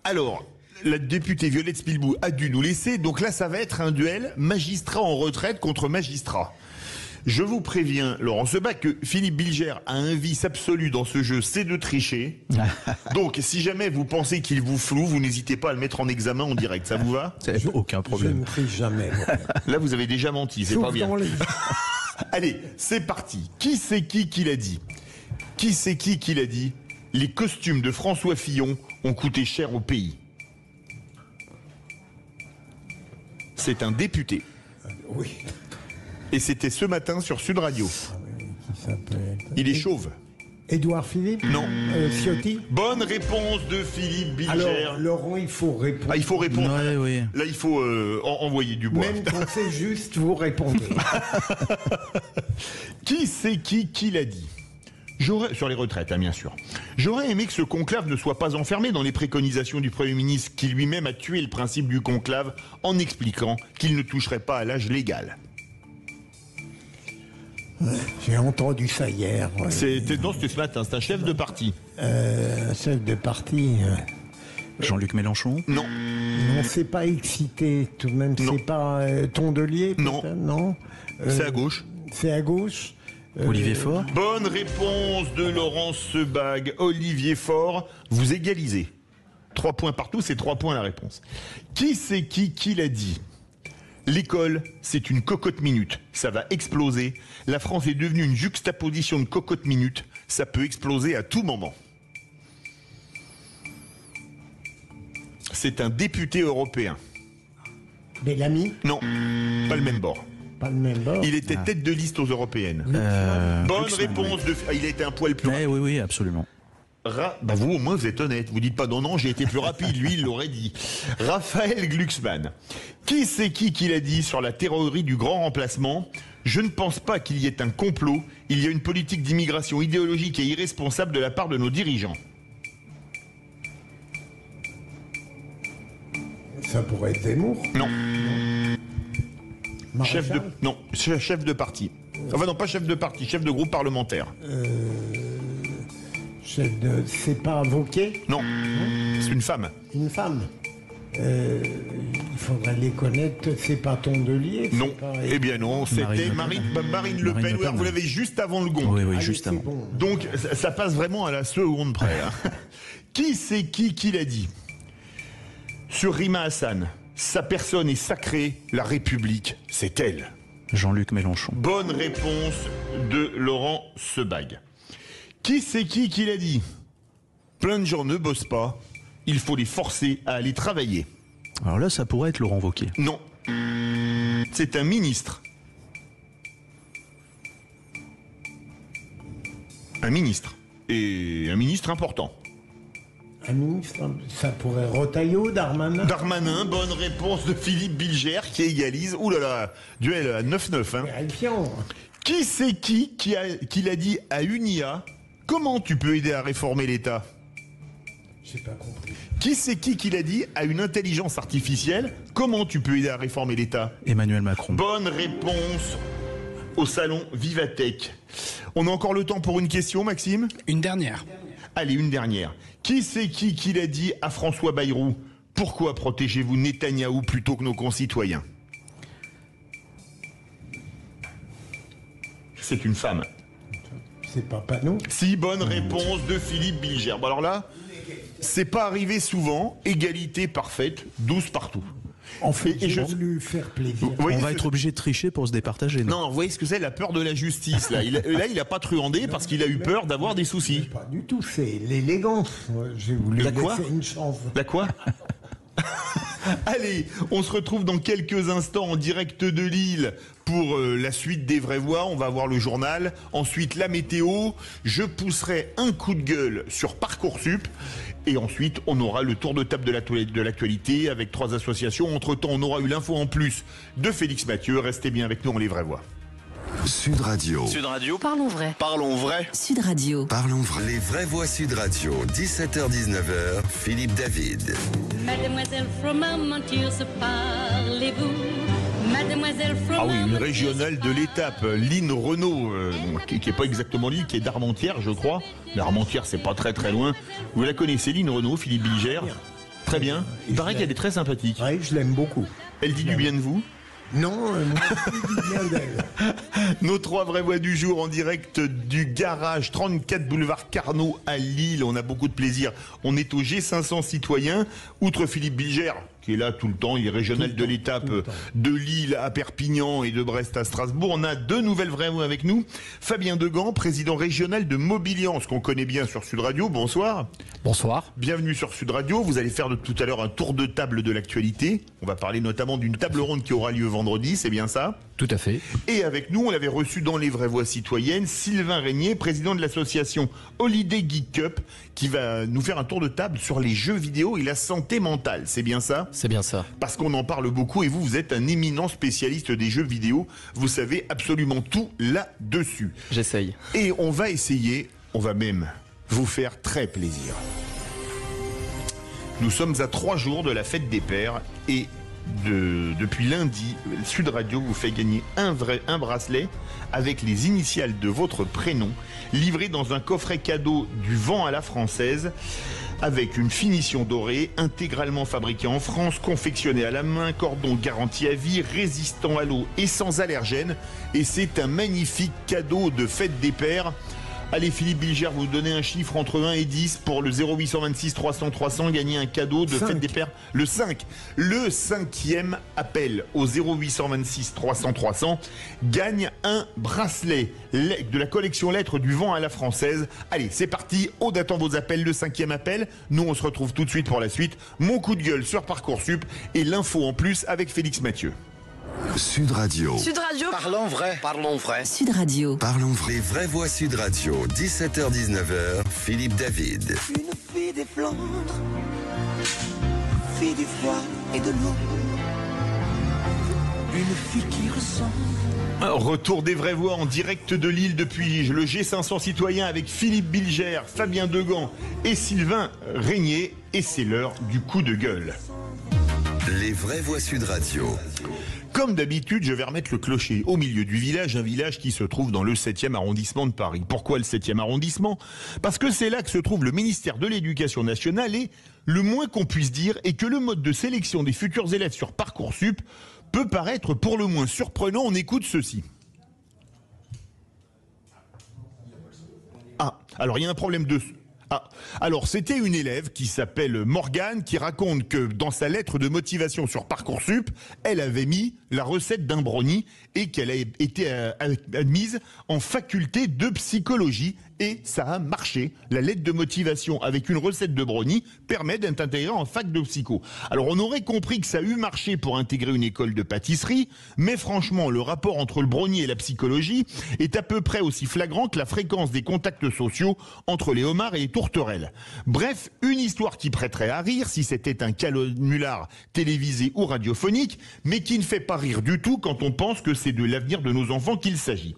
Alors, la députée Violette Spilbou a dû nous laisser, donc là ça va être un duel magistrat en retraite contre magistrat. Je vous préviens, Laurent Sebag, que Philippe Bilger a un vice absolu dans ce jeu, c'est de tricher. Donc, si jamais vous pensez qu'il vous floue, vous n'hésitez pas à le mettre en examen en direct. Ça vous va ? Aucun problème. Je ne triche jamais. Là, vous avez déjà menti, c'est Sauf pas bien. dans les- Allez, c'est parti. Qui c'est qui l'a dit ? Qui c'est qui l'a dit ? Les costumes de François Fillon ont coûté cher au pays. C'est un député. Oui. Et c'était ce matin sur Sud Radio. Il est chauve. Édouard Philippe ? Non. Ciotti ? Bonne réponse de Philippe Bilger. Alors, Laurent, il faut répondre. Ah, il faut répondre. Ouais, oui. Là, il faut envoyer du bois. Même quand c'est juste, vous répondez. Qui c'est qui l'a dit ? Sur les retraites, hein, bien sûr. J'aurais aimé que ce conclave ne soit pas enfermé dans les préconisations du Premier ministre, qui lui-même a tué le principe du conclave en expliquant qu'il ne toucherait pas à l'âge légal. J'ai entendu ça hier. Non, c'était ce matin, c'est un chef de parti. Un chef de parti. Jean-Luc Mélenchon ? Non. Non, c'est pas excité tout de même. Non. C'est pas Tondelier Non. peut-être, non. C'est à gauche. C'est à gauche. Olivier Faure ? Bonne réponse de Laurence Sebag. Olivier Faure, vous égalisez. 3 points partout, c'est 3 points la réponse. Qui c'est qui l'a dit ? L'école, c'est une cocotte minute. Ça va exploser. La France est devenue une juxtaposition de cocotte minute. Ça peut exploser à tout moment. C'est un député européen. Bellamy ? Non, pas le même bord. Pas le même bord. Il était tête de liste aux européennes. Bonne réponse de... Il a été un poil plus... Oui, absolument. Bah vous, au moins, vous êtes honnête. Vous dites pas non, j'ai été plus rapide. Lui, il l'aurait dit. Raphaël Glucksmann. Qui c'est qui l'a dit sur la théorie du grand remplacement ? Je ne pense pas qu'il y ait un complot. Il y a une politique d'immigration idéologique et irresponsable de la part de nos dirigeants. Ça pourrait être Zemmour ? Non. Maréchal ? Chef de parti. Enfin non, pas chef de parti, chef de groupe parlementaire. C'est pas Wauquiez ? Non, c'est une femme. Une femme. Il faudrait les connaître. C'est pas Tondelier ? Non, pas... eh bien non, c'était Marine Le Pen. Vous l'avez juste avant le gong. Oui, juste avant. Bon. Donc ça passe vraiment à la seconde près. Hein. Qui c'est qui l'a dit ? Sur Rima Hassan, sa personne est sacrée, la République, c'est elle. Jean-Luc Mélenchon. Bonne réponse de Laurent Sebag. Qui c'est qui l'a dit ? Plein de gens ne bossent pas, il faut les forcer à aller travailler. Alors là, ça pourrait être Laurent Wauquiez. Non, c'est un ministre. Un ministre. Et un ministre important. Un ministre, ça pourrait Retailleau, Darmanin ? Darmanin, bonne réponse de Philippe Bilger qui égalise. Ouh là là, duel à 9-9. Hein. Vérifiant. Qui c'est qui l'a dit à Unia ? Comment tu peux aider à réformer l'État ? J'ai pas compris. Qui c'est qui l'a dit à une intelligence artificielle ? Comment tu peux aider à réformer l'État ? Emmanuel Macron. Bonne réponse au salon Vivatech. On a encore le temps pour une question, Maxime ? Une dernière. Allez, une dernière. Qui c'est qui l'a dit à François Bayrou ? Pourquoi protégez-vous Netanyahou plutôt que nos concitoyens ? C'est une femme. C'est pas Panon ? Si, bonne réponse de Philippe Bilger. Bon alors là, c'est pas arrivé souvent. Égalité parfaite, 12 partout. En fait, j'ai voulu faire plaisir. On va être obligé de tricher pour se départager. Non, vous voyez ce que c'est, la peur de la justice. Là, il a pas truandé parce qu'il a eu peur d'avoir des soucis. Pas du tout, c'est l'élégance. J'ai voulu La quoi ? laisser une chance. La quoi ? Allez, on se retrouve dans quelques instants en direct de Lille pour la suite des vraies voix. On va voir le journal, ensuite la météo. Je pousserai un coup de gueule sur Parcoursup. Et ensuite, on aura le tour de table de l'actualité avec 3 associations. Entre-temps, on aura eu l'info en plus de Félix Mathieu. Restez bien avec nous, on les vraies voix. Sud Radio. Sud Radio. Parlons vrai. Parlons vrai. Sud Radio. Parlons vrai. Les vraies voix Sud Radio. 17h-19h. Philippe David. Mademoiselle Fromamonture, se parlez-vous? Mademoiselle Ah oui, une Fromamonture. régionale de l'étape, Lynn Renault, qui est pas exactement Lille, qui est d'Armentières, je crois. Mais Armentières, c'est pas très très loin. Vous la connaissez, Lynn Renault, Philippe Bilger? Très bien. Il paraît qu'elle est très sympathique. Oui, je l'aime beaucoup. Elle dit du bien de vous? Non, bien d'elle. Nos 3 vraies voix du jour en direct du garage 34 boulevard Carnot à Lille. On a beaucoup de plaisir. On est au G500 citoyens. Outre Philippe Bilger, qui est là tout le temps, il est régional de l'étape de Lille à Perpignan et de Brest à Strasbourg. On a 2 nouvelles vraies voix avec nous. Fabien Degan, président régional de Mobiliance, qu'on connaît bien sur Sud Radio. Bonsoir. Bonsoir. Bienvenue sur Sud Radio. Vous allez faire tout à l'heure un tour de table de l'actualité. On va parler notamment d'une table ronde qui aura lieu vendredi, c'est bien ça? Tout à fait. Et avec nous, on l'avait reçu dans les vraies voix citoyennes, Sylvain Régnier, président de l'association Holiday Geek Cup, qui va nous faire un tour de table sur les jeux vidéo et la santé mentale, c'est bien ça? C'est bien ça. Parce qu'on en parle beaucoup et vous êtes un éminent spécialiste des jeux vidéo, vous savez absolument tout là-dessus. J'essaye. Et on va même vous faire très plaisir. Nous sommes à 3 jours de la fête des pères et depuis lundi, Sud Radio vous fait gagner un bracelet avec les initiales de votre prénom, livré dans un coffret cadeau du vent à la française, avec une finition dorée, intégralement fabriquée en France, confectionnée à la main, cordon garanti à vie, résistant à l'eau et sans allergène. Et c'est un magnifique cadeau de fête des pères. Allez Philippe Bilger, vous donnez un chiffre entre 1 et 10 pour le 0826 300 300, gagner un cadeau de fête des pères. Le 5. Le 5e appel au 0826 300 300 gagne un bracelet de la collection lettres du vent à la française. Allez, c'est parti, on attend vos appels, le 5e appel. Nous, on se retrouve tout de suite pour la suite. Mon coup de gueule sur Parcoursup et l'info en plus avec Félix Mathieu. Sud Radio. Sud Radio. Parlons vrai. Parlons vrai. Sud Radio. Parlons vrai. Les vraies voix Sud Radio. 17h-19h. Philippe David. Une fille des Flandres, fille du froid et de l'eau. Une fille qui ressemble. Retour des vraies voix en direct de Lille depuis le G500 citoyen avec Philippe Bilger, Fabien Degan et Sylvain Régnier. Et c'est l'heure du coup de gueule. Les vraies voix Sud Radio. Comme d'habitude, je vais remettre le clocher au milieu du village, un village qui se trouve dans le 7e arrondissement de Paris. Pourquoi le 7e arrondissement? Parce que c'est là que se trouve le ministère de l'Éducation nationale et le moins qu'on puisse dire est que le mode de sélection des futurs élèves sur Parcoursup peut paraître pour le moins surprenant. On écoute ceci. Ah, alors il y a un problème de... Ah, alors c'était une élève qui s'appelle Morgane qui raconte que dans sa lettre de motivation sur Parcoursup, elle avait mis la recette d'un brownie et qu'elle a été admise en faculté de psychologie et ça a marché. La lettre de motivation avec une recette de brownie permet d'être intégrée en fac de psycho. Alors on aurait compris que ça a eu marché pour intégrer une école de pâtisserie, mais franchement le rapport entre le brownie et la psychologie est à peu près aussi flagrant que la fréquence des contacts sociaux entre les homards et les tourterelles. Bref, une histoire qui prêterait à rire si c'était un canular télévisé ou radiophonique, mais qui ne fait pas rire du tout quand on pense que c'est de l'avenir de nos enfants qu'il s'agit.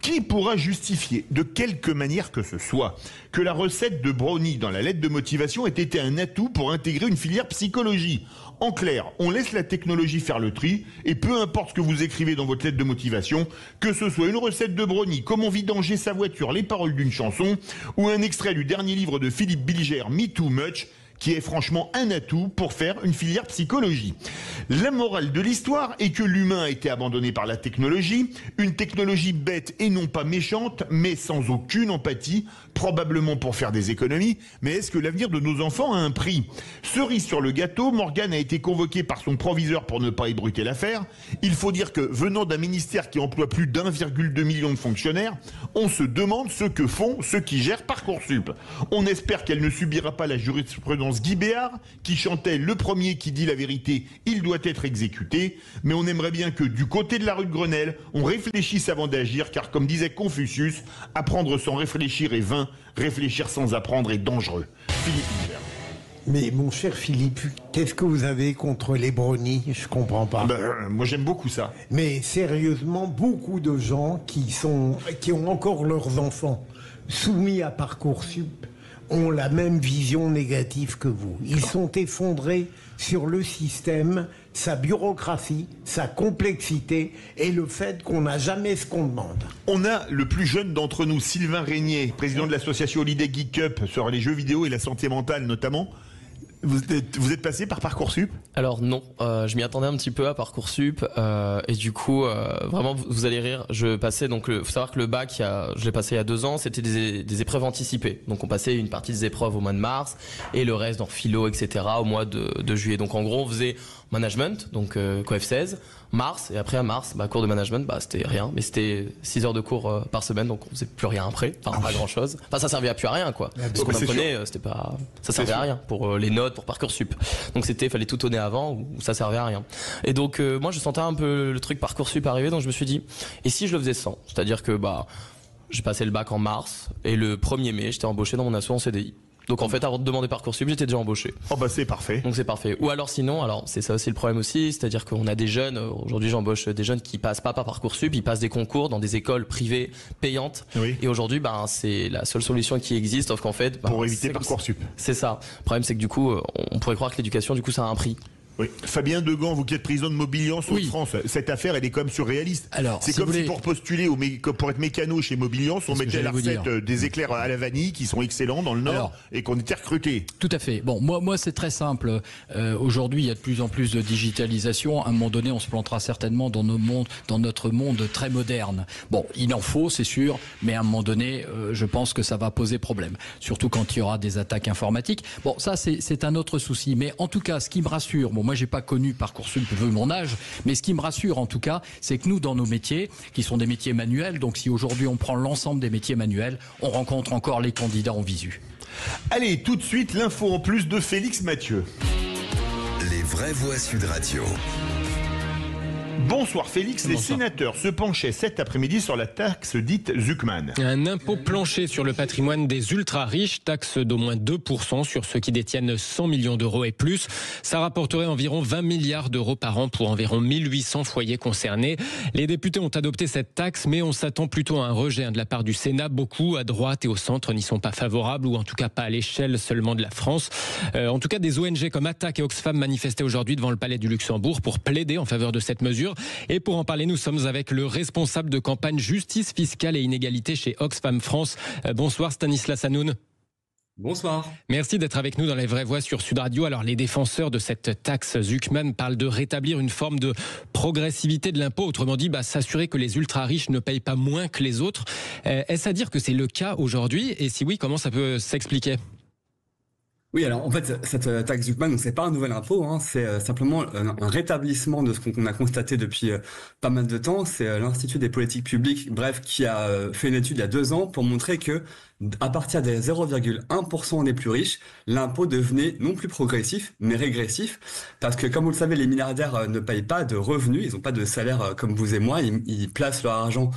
Qui pourra justifier de quelque manière que ce soit que la recette de brownie dans la lettre de motivation ait été un atout pour intégrer une filière psychologie? En clair, on laisse la technologie faire le tri et peu importe ce que vous écrivez dans votre lettre de motivation, que ce soit une recette de brownie, comment vidanger sa voiture, les paroles d'une chanson ou un extrait du dernier livre de Philippe Bilger, Me Too Much, qui est franchement un atout pour faire une filière psychologie. La morale de l'histoire est que l'humain a été abandonné par la technologie, une technologie bête et non pas méchante, mais sans aucune empathie, probablement pour faire des économies, mais est-ce que l'avenir de nos enfants a un prix? Cerise sur le gâteau, Morgane a été convoqué par son proviseur pour ne pas ébruiter l'affaire. Il faut dire que, venant d'un ministère qui emploie plus d'1,2 million de fonctionnaires, on se demande ce que font ceux qui gèrent Parcoursup. On espère qu'elle ne subira pas la jurisprudence Guy Béard, qui chantait « Le premier qui dit la vérité, il doit être exécuté », mais on aimerait bien que, du côté de la rue de Grenelle, on réfléchisse avant d'agir, car comme disait Confucius, apprendre sans réfléchir est vain, réfléchir sans apprendre est dangereux. Philippe Bilger. Mais mon cher Philippe, qu'est-ce que vous avez contre les brownies? Je comprends pas. Moi j'aime beaucoup ça. Mais sérieusement, beaucoup de gens qui ont encore leurs enfants soumis à Parcoursup ont la même vision négative que vous. Ils sont effondrés sur le système, sa bureaucratie, sa complexité et le fait qu'on n'a jamais ce qu'on demande. On a le plus jeune d'entre nous, Sylvain Régnier, président de l'association Holiday Geek Cup sur les jeux vidéo et la santé mentale notamment. Vous êtes passé par Parcoursup ? Alors non, je m'y attendais un petit peu à Parcoursup et du coup vraiment vous allez rire. Je passais donc faut savoir que le bac je l'ai passé il y a 2 ans, c'était des épreuves anticipées. Donc on passait une partie des épreuves au mois de mars et le reste dans philo etc. au mois de juillet. Donc en gros on faisait management donc coef 16, mars et après à mars cours de management c'était rien mais c'était 6 heures de cours par semaine donc on faisait plus rien après, pas grand chose. Enfin ça servait à plus à rien quoi. Ce qu'on apprenait ça servait à rien pour les notes pour Parcoursup. Donc fallait tout donner avant ou ça servait à rien. Et donc moi je sentais un peu le truc Parcoursup arriver donc je me suis dit et si je le faisais sans, c'est-à-dire que j'ai passé le bac en mars et le 1er mai j'étais embauché dans mon asso en CDI. Donc en fait avant de demander Parcoursup j'étais déjà embauché. C'est parfait. Donc c'est parfait. Ou alors sinon c'est ça aussi le problème aussi, c'est-à-dire qu'on a des jeunes, aujourd'hui j'embauche des jeunes qui passent pas par Parcoursup, ils passent des concours dans des écoles privées payantes. Oui. Et aujourd'hui c'est la seule solution qui existe sauf qu'en fait pour éviter Parcoursup. C'est ça. Le problème c'est que du coup on pourrait croire que l'éducation du coup ça a un prix. Oui. Fabien Degan, vous qui êtes président de Mobiliance France, cette affaire elle est quand même surréaliste. Alors, c'est comme si pour postuler pour être mécano chez Mobiliance, on mettait à la recette des éclairs à la vanille qui sont excellents dans le Nord et qu'on était recrutés. Tout à fait. Bon, moi c'est très simple. Aujourd'hui, il y a de plus en plus de digitalisation. À un moment donné, on se plantera certainement dans notre monde très moderne. Bon, il en faut, c'est sûr, mais à un moment donné, je pense que ça va poser problème. Surtout quand il y aura des attaques informatiques. Bon, ça c'est un autre souci. Mais en tout cas, ce qui me rassure, moi j'ai pas connu Parcoursup vu mon âge, mais ce qui me rassure en tout cas, c'est que nous dans nos métiers, qui sont des métiers manuels, donc si aujourd'hui on prend l'ensemble des métiers manuels, on rencontre encore les candidats en visu. Allez, tout de suite l'info en plus de Félix Mathieu. Les vraies voix Sud Radio. Bonsoir Félix, les sénateurs se penchaient cet après-midi sur la taxe dite Zuckman. Un impôt plancher sur le patrimoine des ultra-riches, taxe d'au moins 2% sur ceux qui détiennent 100 millions d'euros et plus. Ça rapporterait environ 20 milliards d'euros par an pour environ 1800 foyers concernés. Les députés ont adopté cette taxe, mais on s'attend plutôt à un rejet de la part du Sénat. Beaucoup, à droite et au centre, n'y sont pas favorables, ou en tout cas pas à l'échelle seulement de la France. En tout cas, des ONG comme Attac et Oxfam manifestaient aujourd'hui devant le Palais du Luxembourg pour plaider en faveur de cette mesure. Et pour en parler, nous sommes avec le responsable de campagne justice fiscale et inégalité chez Oxfam France. Bonsoir Stanislas Hanoun. Bonsoir. Merci d'être avec nous dans Les Vraies Voix sur Sud Radio. Alors les défenseurs de cette taxe Zuckman parlent de rétablir une forme de progressivité de l'impôt, autrement dit s'assurer que les ultra-riches ne payent pas moins que les autres. Est-ce à dire que c'est le cas aujourd'hui ? Et si oui, comment ça peut s'expliquer ? Oui, alors en fait, cette taxe Zuckman, c'est pas un nouvel impôt, c'est simplement un rétablissement de ce qu'on a constaté depuis pas mal de temps. C'est l'Institut des politiques publiques, qui a fait une étude il y a 2 ans pour montrer que à partir des 0,1% des plus riches, l'impôt devenait non plus progressif, mais régressif. Parce que, comme vous le savez, les milliardaires ne payent pas de revenus, ils n'ont pas de salaire comme vous et moi, ils placent leur argent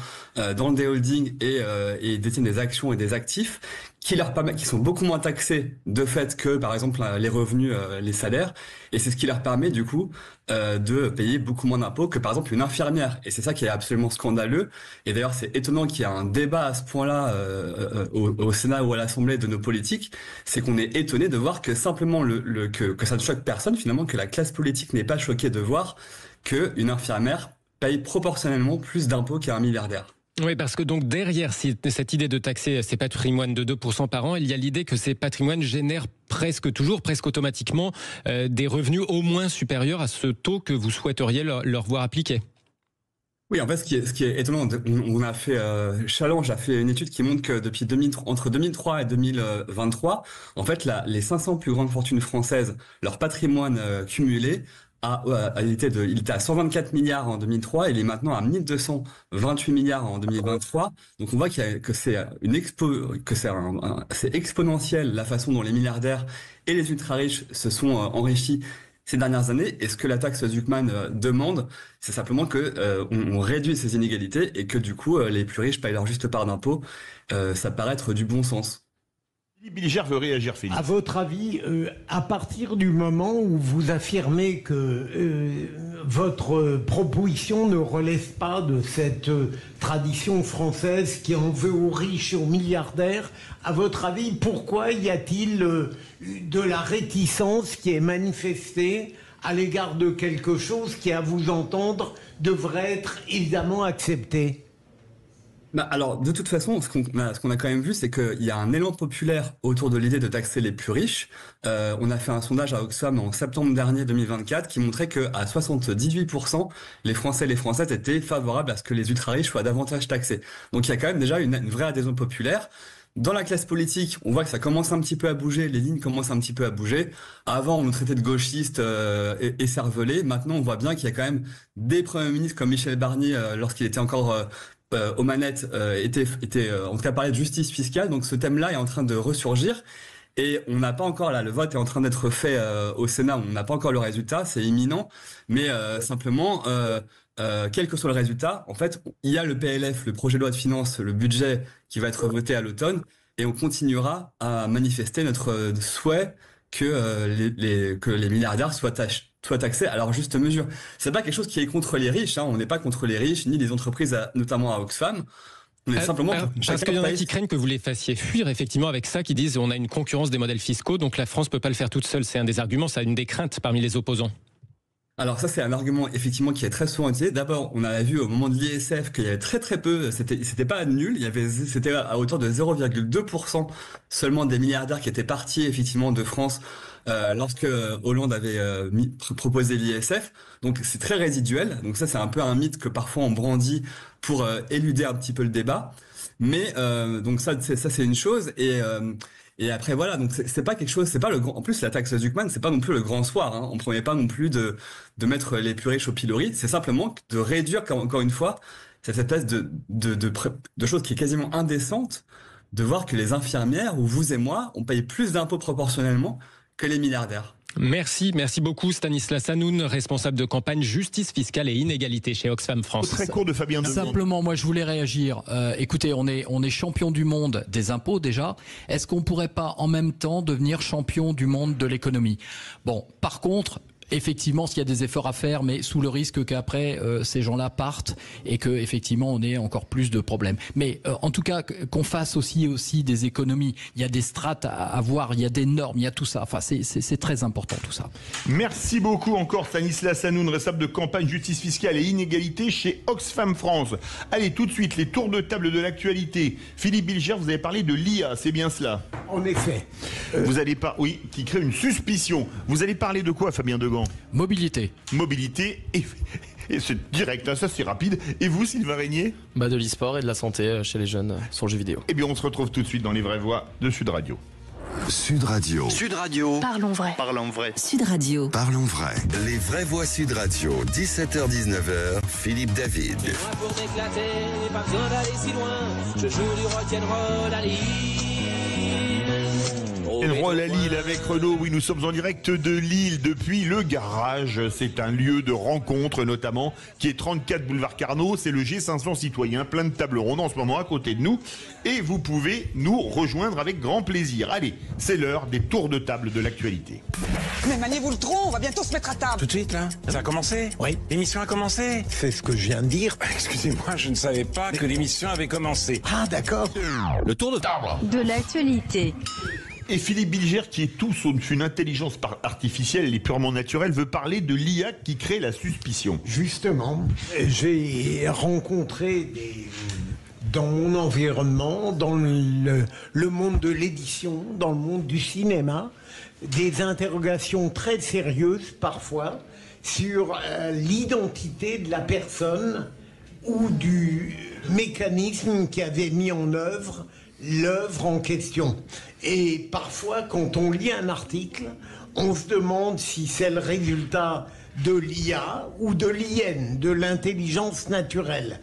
dans des holdings et détiennent des actions et des actifs qui sont beaucoup moins taxés de fait que, par exemple, les revenus, les salaires. Et c'est ce qui leur permet, du coup, de payer beaucoup moins d'impôts que, par exemple, une infirmière. Et c'est ça qui est absolument scandaleux. Et d'ailleurs, c'est étonnant qu'il y ait un débat à ce point-là au Sénat ou à l'Assemblée de nos politiques. C'est qu'on est étonné de voir que simplement que ça ne choque personne, finalement, que la classe politique n'est pas choquée de voir qu'une infirmière paye proportionnellement plus d'impôts qu'un milliardaire. Oui, parce que donc derrière cette idée de taxer ces patrimoines de 2% par an, il y a l'idée que ces patrimoines génèrent presque automatiquement des revenus au moins supérieurs à ce taux que vous souhaiteriez leur voir appliquer. Oui, en fait, ce qui est étonnant, on a fait Challenge a fait une étude qui montre que depuis entre 2003 et 2023, en fait, les 500 plus grandes fortunes françaises, leur patrimoine cumulé il était à 124 milliards en 2003, il est maintenant à 1228 milliards en 2023. Donc on voit que c'est exponentiel la façon dont les milliardaires et les ultra-riches se sont enrichis ces dernières années. Et ce que la taxe Zuckman demande, c'est simplement on réduise ces inégalités et que du coup les plus riches payent leur juste part d'impôt. Ça paraît être du bon sens. Bilger veut réagir, Philippe. À votre avis, à partir du moment où vous affirmez que votre proposition ne relève pas de cette tradition française qui en veut aux riches et aux milliardaires, à votre avis, pourquoi y a-t-il de la réticence qui est manifestée à l'égard de quelque chose qui, à vous entendre, devrait être évidemment accepté ? Alors, de toute façon, ce qu'on a quand même vu, c'est qu'il y a un élan populaire autour de l'idée de taxer les plus riches. On a fait un sondage à Oxfam en septembre dernier 2024 qui montrait qu'à 78%, les Français et les Françaises étaient favorables à ce que les ultra-riches soient davantage taxés. Donc il y a quand même déjà une vraie adhésion populaire. Dans la classe politique, on voit que ça commence un petit peu à bouger, les lignes commencent un petit peu à bouger. Avant, on nous traitait de gauchistes et cervelés. Maintenant, on voit bien qu'il y a quand même des premiers ministres comme Michel Barnier, lorsqu'il était encore aux manettes, était en tout cas parlé de justice fiscale. Donc ce thème-là est en train de ressurgir. Et on n'a pas encore, là, le vote est en train d'être fait au Sénat, on n'a pas encore le résultat, c'est imminent. Mais simplement, quel que soit le résultat, en fait, il y a le PLF, le projet de loi de finances, le budget qui va être voté à l'automne. Et on continuera à manifester notre souhait que les milliardaires soient taxés à leur juste mesure. C'est pas quelque chose qui est contre les riches, hein. On n'est pas contre les riches, ni les entreprises, notamment à Oxfam. On est simplement parce qu'il y en a qui craignent que vous les fassiez fuir, effectivement, avec ça, qui disent on a une concurrence des modèles fiscaux, donc la France peut pas le faire toute seule. C'est un des arguments, ça a une des craintes parmi les opposants. Alors ça, c'est un argument effectivement qui est très souvent utilisé. D'abord, on avait vu au moment de l'ISF qu'il y avait très peu, c'était pas nul, c'était à hauteur de 0,2% seulement des milliardaires qui étaient partis effectivement de France lorsque Hollande avait proposé l'ISF. Donc c'est très résiduel. Donc ça, c'est un peu un mythe que parfois on brandit pour éluder un petit peu le débat. Mais donc ça c'est une chose. Et après voilà, donc c'est pas quelque chose, c'est pas le grand. En plus, la taxe Zuckman, c'est pas non plus le grand soir. Hein. On promet pas non plus de mettre les plus riches au pilori. C'est simplement de réduire, encore une fois, cette espèce de chose qui est quasiment indécente, de voir que les infirmières ou vous et moi, on paye plus d'impôts proportionnellement que les milliardaires. Merci beaucoup Stanislas Hanoun, responsable de campagne justice fiscale et inégalité chez Oxfam France. Très court de Fabien Degan. Simplement, moi je voulais réagir. Écoutez, on est champion du monde des impôts déjà. Est-ce qu'on pourrait pas en même temps devenir champion du monde de l'économie? Bon, par contre, effectivement, s'il y a des efforts à faire, mais sous le risque qu'après ces gens-là partent et que effectivement on ait encore plus de problèmes. Mais en tout cas, qu'on fasse aussi des économies. Il y a des strates à voir, il y a des normes, il y a tout ça. Enfin, c'est très important tout ça. Merci beaucoup encore Stanislas Hanoun, responsable de campagne justice fiscale et inégalité chez Oxfam France. Allez, tout de suite, les tours de table de l'actualité. Philippe Bilger, vous avez parlé de l'IA, c'est bien cela? En effet. Vous allez pas, oui, qui crée une suspicion. Vous allez parler de quoi, Fabien Degan? Mobilité et c'est direct, hein, ça c'est rapide. Et vous, Sylvain Régnier? De l'e-sport et de la santé chez les jeunes sur le jeu vidéo. Eh bien, on se retrouve tout de suite dans les vraies voix de Sud Radio. Sud Radio. Sud Radio. Parlons vrai. Parlons vrai. Sud Radio. Parlons vrai. Les vraies voix Sud Radio, 17h-19h, Philippe David. Pour m'éclater, pas besoin d'aller si loin. Je joue du rock'n'roll à Lille. Rock'n'roll à Lille avec Renaud. Oui, nous sommes en direct de Lille depuis le garage. C'est un lieu de rencontre notamment qui est 34 boulevard Carnot. C'est le G500 citoyen, plein de tables rondes en ce moment à côté de nous. Et vous pouvez nous rejoindre avec grand plaisir. Allez, c'est l'heure des tours de table de l'actualité. Mais maniez-vous le tronc, on va bientôt se mettre à table. Tout de suite là? Ça a commencé? Oui. L'émission a commencé? C'est ce que je viens de dire. Excusez-moi, je ne savais pas que l'émission avait commencé. Ah d'accord. Le tour de table de l'actualité. Et Philippe Bilger, qui est tout sauf une intelligence artificielle et purement naturelle, veut parler de l'IA qui crée la suspicion. Justement, j'ai rencontré dans mon environnement, dans le monde de l'édition, dans le monde du cinéma, des interrogations très sérieuses parfois sur l'identité de la personne ou du mécanisme qui avait mis en œuvre l'œuvre en question. Et parfois, quand on lit un article, on se demande si c'est le résultat de l'IA ou de l'IN, de l'intelligence naturelle.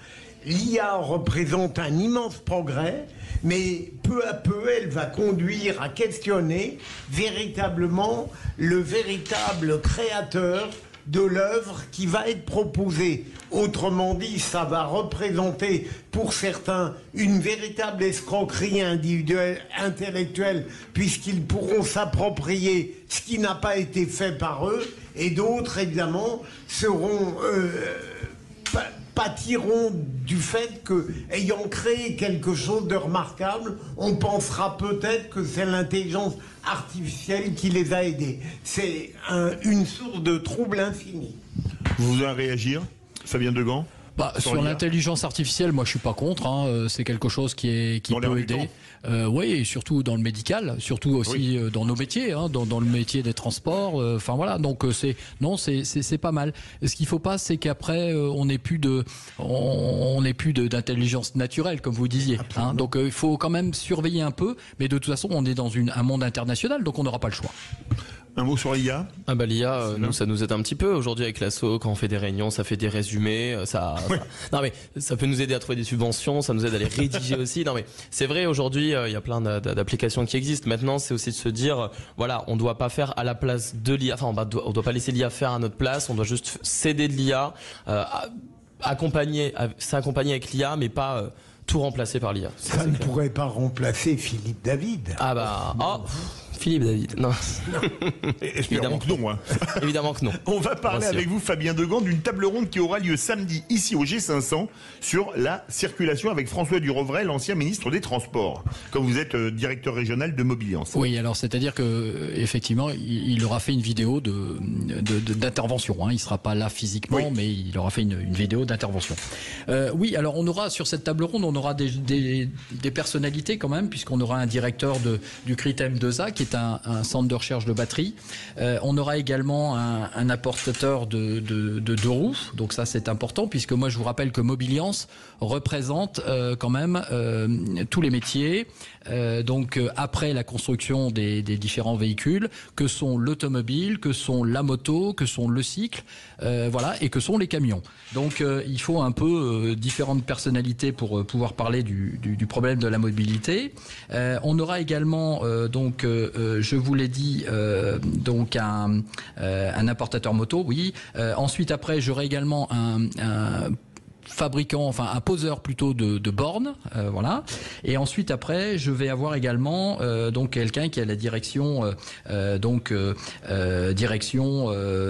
L'IA représente un immense progrès, mais peu à peu, elle va conduire à questionner véritablement le véritable créateur de l'œuvre qui va être proposée. Autrement dit, ça va représenter pour certains une véritable escroquerie individuelle, intellectuelle, puisqu'ils pourront s'approprier ce qui n'a pas été fait par eux, et d'autres, évidemment, pâtiront du fait que, ayant créé quelque chose de remarquable, on pensera peut-être que c'est l'intelligence artificielle qui les a aidés. C'est une source de trouble infini. Vous voulez réagir, Fabien Degan? Sur l'intelligence artificielle, moi je suis pas contre. Hein. C'est quelque chose qui peut aider. Oui, et surtout dans le médical, surtout aussi dans nos métiers, hein, dans le métier des transports. Enfin voilà, donc c'est pas mal. Ce qu'il faut pas, c'est qu'après on n'ait plus d'intelligence naturelle, comme vous disiez. Hein. Donc il faut quand même surveiller un peu. Mais de toute façon, on est dans un monde international, donc on n'aura pas le choix. Un mot sur l'IA ? L'IA, nous, ça nous aide un petit peu. Aujourd'hui, avec l'ASSO, quand on fait des réunions, ça fait des résumés. Non, mais ça peut nous aider à trouver des subventions, ça nous aide à les rédiger aussi. Non, mais c'est vrai, aujourd'hui, il y a plein d'applications qui existent. Maintenant, c'est aussi de se dire, voilà, on doit pas faire à la place de l'IA. Enfin, on doit pas laisser l'IA faire à notre place. On doit juste s'aider de l'IA, s'accompagner avec l'IA, mais pas tout remplacer par l'IA. Ça ne pourrait pas remplacer Philippe David. Philippe David, non. Évidemment que non. Hein. Évidemment que non. On va parler avec vous, Fabien Degand, d'une table ronde qui aura lieu samedi ici au G500 sur la circulation avec François Durovray, l'ancien ministre des Transports, comme vous êtes directeur régional de Mobiliance. Oui, alors c'est-à-dire que effectivement, il aura fait une vidéo d'intervention. Hein. Il sera pas là physiquement, mais il aura fait une vidéo d'intervention. Oui, alors on aura sur cette table ronde, on aura des personnalités quand même, puisqu'on aura un directeur du CRITEM 2A qui est un centre de recherche de batterie. On aura également un apportateur de deux roues, donc ça c'est important, puisque moi je vous rappelle que Mobiliance représente quand même tous les métiers, donc après la construction des différents véhicules, que sont l'automobile, que sont la moto, que sont le cycle, voilà, et que sont les camions. Donc il faut un peu différentes personnalités pour pouvoir parler du problème de la mobilité. On aura également je vous l'ai dit, donc un importateur moto, oui. Ensuite, après, j'aurai également un fabricant, enfin un poseur plutôt de bornes, voilà. Et ensuite après, je vais avoir également donc quelqu'un qui a la direction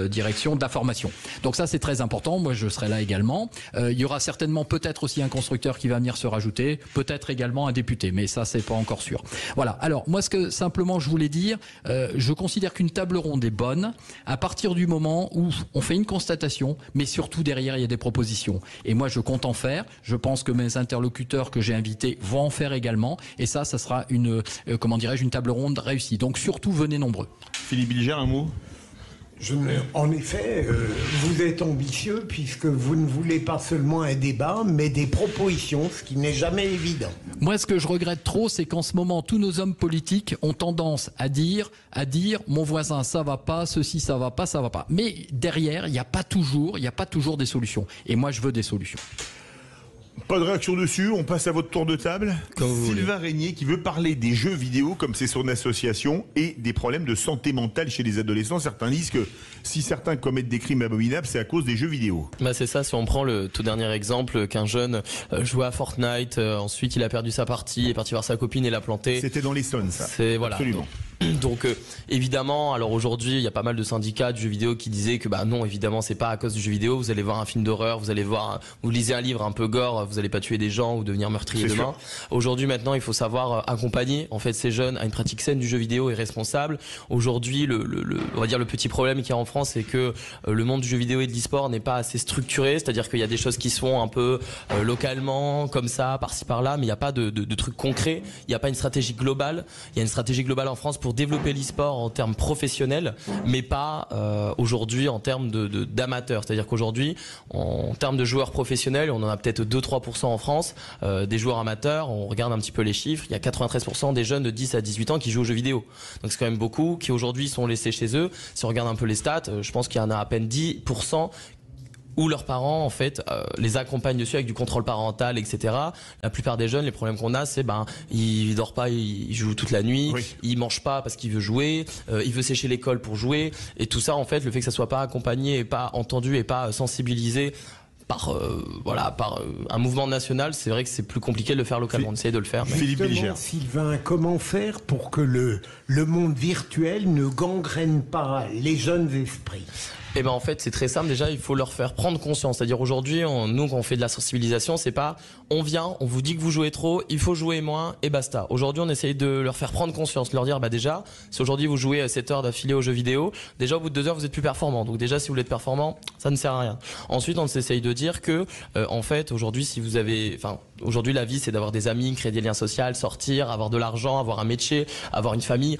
direction d'information. Donc ça c'est très important. Moi je serai là également. Il y aura certainement peut-être aussi un constructeur qui va venir se rajouter, peut-être également un député, mais ça c'est pas encore sûr. Voilà. Alors moi ce que simplement je voulais dire, je considère qu'une table ronde est bonne à partir du moment où on fait une constatation, mais surtout derrière il y a des propositions. Et moi je compte en faire. Je pense que mes interlocuteurs que j'ai invités vont en faire également. Et ça sera une table ronde réussie. Donc surtout, venez nombreux. Philippe Bilger, un mot ? En effet, vous êtes ambitieux puisque vous ne voulez pas seulement un débat, mais des propositions, ce qui n'est jamais évident. Moi, ce que je regrette trop, c'est qu'en ce moment, tous nos hommes politiques ont tendance à dire, mon voisin, ça va pas, ceci, ça va pas, ça va pas. Mais derrière, il n'y a pas toujours des solutions. Et moi, je veux des solutions. Pas de réaction dessus, on passe à votre tour de table. Sylvain Régnier qui veut parler des jeux vidéo, comme c'est son association, et des problèmes de santé mentale chez les adolescents. Certains disent que si certains commettent des crimes abominables, c'est à cause des jeux vidéo. C'est ça, si on prend le tout dernier exemple, qu'un jeune jouait à Fortnite, ensuite il a perdu sa partie, est parti voir sa copine et l'a planté. C'était dans les Stones, ça. Voilà. Absolument. Donc évidemment, alors aujourd'hui il y a pas mal de syndicats de jeux vidéo qui disaient que non, évidemment c'est pas à cause du jeu vidéo, vous allez voir un film d'horreur, vous lisez un livre un peu gore, vous allez pas tuer des gens ou devenir meurtrier demain. Aujourd'hui maintenant il faut savoir accompagner en fait ces jeunes à une pratique saine du jeu vidéo et responsable. Aujourd'hui on va dire le petit problème qu'il y a en France, c'est que le monde du jeu vidéo et de l'e-sport n'est pas assez structuré, c'est-à-dire qu'il y a des choses qui se font un peu localement comme ça, par-ci par-là, mais il n'y a pas de trucs concrets, il n'y a pas une stratégie globale. Il y a une stratégie globale en France pour développer l'e-sport en termes professionnels, mais pas aujourd'hui en termes d'amateurs. C'est-à-dire qu'aujourd'hui, en termes de joueurs professionnels, on en a peut-être 2-3% en France, des joueurs amateurs, on regarde un petit peu les chiffres, il y a 93% des jeunes de 10 à 18 ans qui jouent aux jeux vidéo. Donc c'est quand même beaucoup, qui aujourd'hui sont laissés chez eux. Si on regarde un peu les stats, je pense qu'il y en a à peine 10% où leurs parents en fait les accompagnent dessus avec du contrôle parental, etc. La plupart des jeunes, les problèmes qu'on a, c'est il dort pas, il joue toute la nuit, il mange pas parce qu'il veut jouer, il veut sécher l'école pour jouer, et tout ça en fait, le fait que ça soit pas accompagné et pas entendu et pas sensibilisé par un mouvement national, c'est vrai que c'est plus compliqué de le faire localement. On essaie de le faire. Philippe Bilger. Sylvain, comment faire pour que le monde virtuel ne gangrène pas les jeunes esprits ? Eh ben en fait c'est très simple, déjà il faut leur faire prendre conscience, c'est-à-dire aujourd'hui nous quand on fait de la sensibilisation c'est pas on vient, on vous dit que vous jouez trop, il faut jouer moins et basta. Aujourd'hui on essaye de leur faire prendre conscience, leur dire bah déjà si aujourd'hui vous jouez 7 heures d'affilée aux jeux vidéo, déjà au bout de 2 heures vous êtes plus performant, donc déjà si vous voulez être performant ça ne sert à rien. Ensuite on essaye de dire que en fait aujourd'hui si vous avez, aujourd'hui la vie c'est d'avoir des amis, créer des liens sociaux, sortir, avoir de l'argent, avoir un métier, avoir une famille.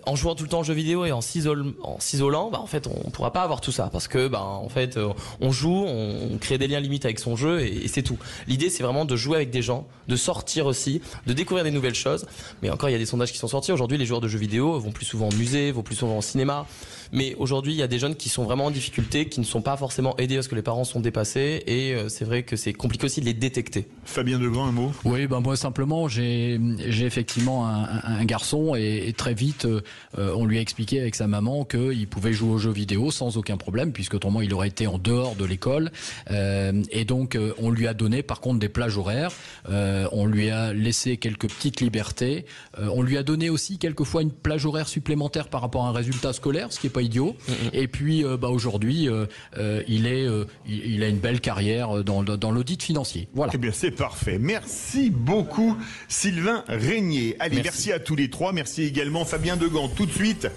En jouant tout le temps aux jeux vidéo et en s'isolant, en fait on pourra pas avoir tout ça parce que en fait on joue, on crée des liens limites avec son jeu et c'est tout. L'idée c'est vraiment de jouer avec des gens, de sortir aussi, de découvrir des nouvelles choses. Mais encore il y a des sondages qui sont sortis. Aujourd'hui les joueurs de jeux vidéo vont plus souvent au musée, vont plus souvent au cinéma. Mais aujourd'hui il y a des jeunes qui sont vraiment en difficulté, qui ne sont pas forcément aidés parce que les parents sont dépassés et c'est vrai que c'est compliqué aussi de les détecter. Fabien Degrand, un mot? Oui, moi simplement j'ai effectivement un garçon et très vite on lui a expliqué avec sa maman qu'il pouvait jouer aux jeux vidéo sans aucun problème puisque autrement il aurait été en dehors de l'école et donc on lui a donné par contre des plages horaires, on lui a laissé quelques petites libertés, on lui a donné aussi quelquefois une plage horaire supplémentaire par rapport à un résultat scolaire, ce qui est pas idiot. Et puis aujourd'hui il a une belle carrière dans l'audit financier. Voilà. Eh bien c'est parfait. Merci beaucoup Sylvain Régnier. Allez, merci à tous les trois. Merci également Fabien Degrand. Tout de suite,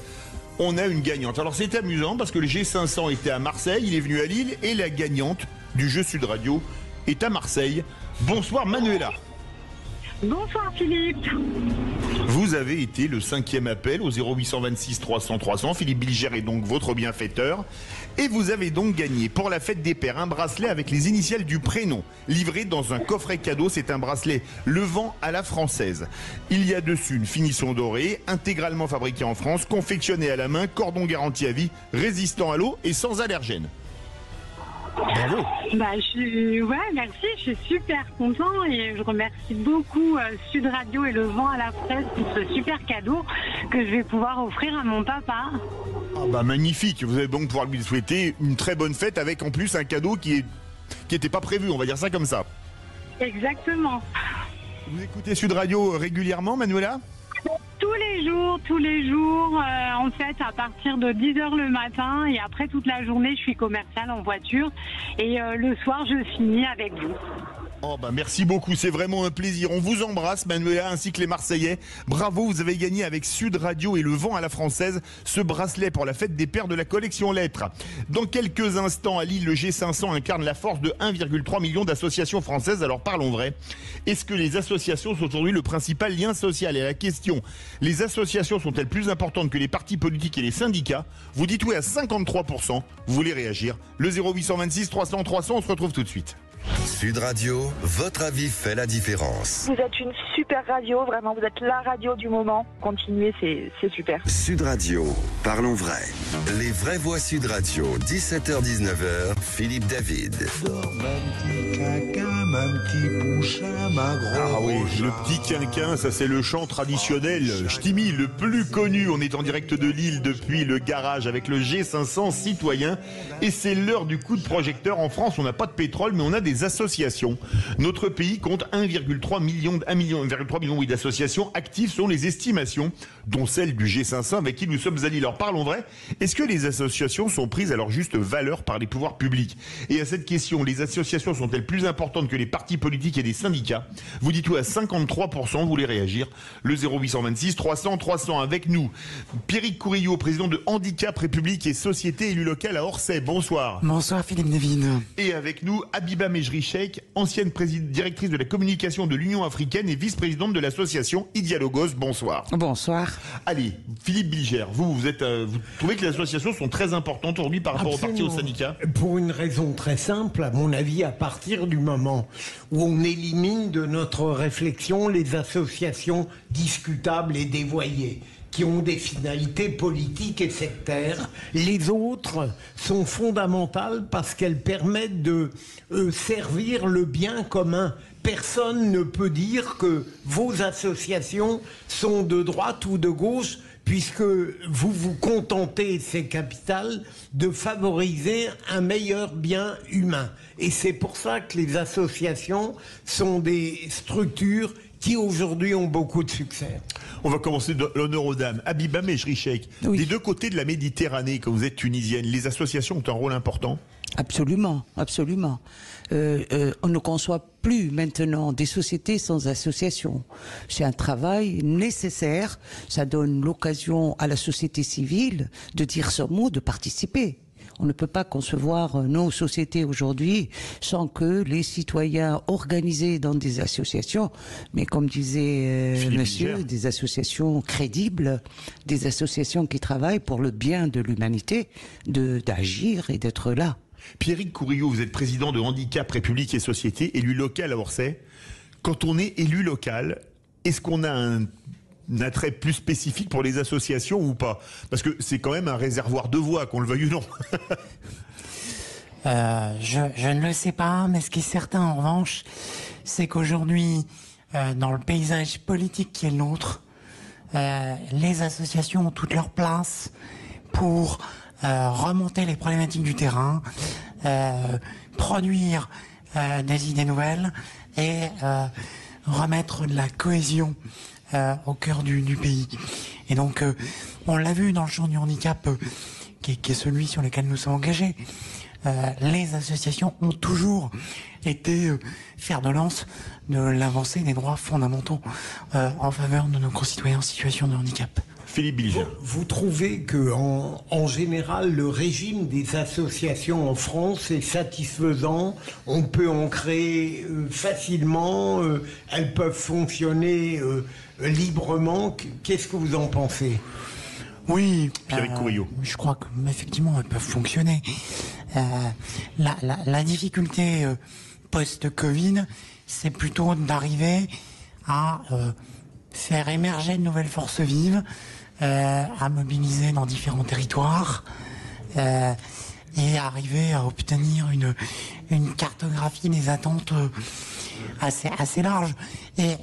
on a une gagnante. Alors c'est amusant parce que le G500 était à Marseille, il est venu à Lille et la gagnante du jeu Sud Radio est à Marseille. Bonsoir Manuela. Bonsoir Philippe. Vous avez été le 5e appel au 0826 300 300. Philippe Bilger est donc votre bienfaiteur. Et vous avez donc gagné pour la fête des pères un bracelet avec les initiales du prénom, livré dans un coffret cadeau. C'est un bracelet Le Vent à la française. Il y a dessus une finition dorée, intégralement fabriquée en France, confectionnée à la main, cordon garanti à vie, résistant à l'eau et sans allergène. Bravo. Merci, je suis super content et je remercie beaucoup Sud Radio et Le Vent à la fraise pour ce super cadeau que je vais pouvoir offrir à mon papa. Magnifique, vous allez donc pouvoir lui souhaiter une très bonne fête avec en plus un cadeau qui était pas prévu, on va dire ça comme ça. Exactement. Vous écoutez Sud Radio régulièrement, Manuela ? Tous les jours, en fait, à partir de 10h le matin et après toute la journée, je suis commerciale en voiture et le soir, je finis avec vous. Merci beaucoup, c'est vraiment un plaisir. On vous embrasse, Manuela, ainsi que les Marseillais. Bravo, vous avez gagné avec Sud Radio et Le Vent à la française ce bracelet pour la fête des pères de la collection Lettres. Dans quelques instants, à Lille, le G500 incarne la force de 1,3 million d'associations françaises. Alors parlons vrai. Est-ce que les associations sont aujourd'hui le principal lien social? Et la question, les associations sont-elles plus importantes que les partis politiques et les syndicats? Vous dites oui à 53%. Vous voulez réagir? Le 0826 300 300, on se retrouve tout de suite. Sud Radio, votre avis fait la différence. Vous êtes une super radio, vraiment, vous êtes la radio du moment. Continuez, c'est super. Sud Radio, parlons vrai. Les vraies voix Sud Radio, 17h-19h, Philippe David. Ah oui, le petit quinquin, ça c'est le chant traditionnel ch'timi, le plus connu. On est en direct de Lille depuis le garage avec le G500 citoyen et c'est l'heure du coup de projecteur. En France, on n'a pas de pétrole, mais on a des associations. Notre pays compte 1,3 million d'associations actives selon les estimations, dont celle du G500 avec qui nous sommes allés. Alors parlons vrai, est-ce que les associations sont prises à leur juste valeur par les pouvoirs publics? Et à cette question, les associations sont-elles plus importantes que les partis politiques et les syndicats? Vous dites tout à 53%, vous voulez réagir. Le 0826 300 300 avec nous. Pierrick Courillo, président de Handicap, République et Société, élu local à Orsay. Bonsoir. Bonsoir Philippe Devine. Et avec nous, Habiba Mejri Cheikh, ancienne directrice de la communication de l'Union africaine et vice-présidente de l'association Idialogos. Bonsoir. Bonsoir. Allez, Philippe Bilger, vous trouvez que les associations sont très importantes aujourd'hui par rapport aux partis et aux syndicats? Pour une raison très simple, à mon avis, à partir du moment où on élimine de notre réflexion les associations discutables et dévoyées, qui ont des finalités politiques et sectaires. Les autres sont fondamentales parce qu'elles permettent de servir le bien commun. Personne ne peut dire que vos associations sont de droite ou de gauche, puisque vous vous contentez, c'est capital, de favoriser un meilleur bien humain. Et c'est pour ça que les associations sont des structures qui aujourd'hui ont beaucoup de succès. On va commencer de l'honneur aux dames. Habiba Mejricheikh, des deux côtés de la Méditerranée, quand vous êtes tunisienne, les associations ont un rôle important? Absolument, absolument. On ne conçoit plus maintenant des sociétés sans association. C'est un travail nécessaire. Ça donne l'occasion à la société civile de dire son mot, de participer. On ne peut pas concevoir nos sociétés aujourd'hui sans que les citoyens organisés dans des associations, mais comme disait monsieur, des associations crédibles, des associations qui travaillent pour le bien de l'humanité, d'agir et d'être là. Pierrick Courillou, vous êtes président de Handicap, République et Société, élu local à Orsay. Quand on est élu local, est-ce qu'on a un attrait plus spécifique pour les associations ou pas? Parce que c'est quand même un réservoir de voix, qu'on le veuille ou non. Je ne le sais pas, mais ce qui est certain en revanche, c'est qu'aujourd'hui, dans le paysage politique qui est le nôtre, les associations ont toute leur place pour remonter les problématiques du terrain, produire des idées nouvelles et remettre de la cohésion au cœur du pays. Et donc, on l'a vu dans le champ du handicap, qui est celui sur lequel nous sommes engagés. Les associations ont toujours été fer de lance de l'avancée des droits fondamentaux en faveur de nos concitoyens en situation de handicap. Philippe Bilger. Vous trouvez que en général, le régime des associations en France est satisfaisant? On peut en créer facilement, elles peuvent fonctionner librement. Qu'est-ce que vous en pensez? Oui, Pierrick Courillou. Je crois qu'effectivement elles peuvent fonctionner. La difficulté post-Covid, c'est plutôt d'arriver à faire émerger de nouvelles forces vives, à mobiliser dans différents territoires et arriver à obtenir une cartographie des attentes assez large. Et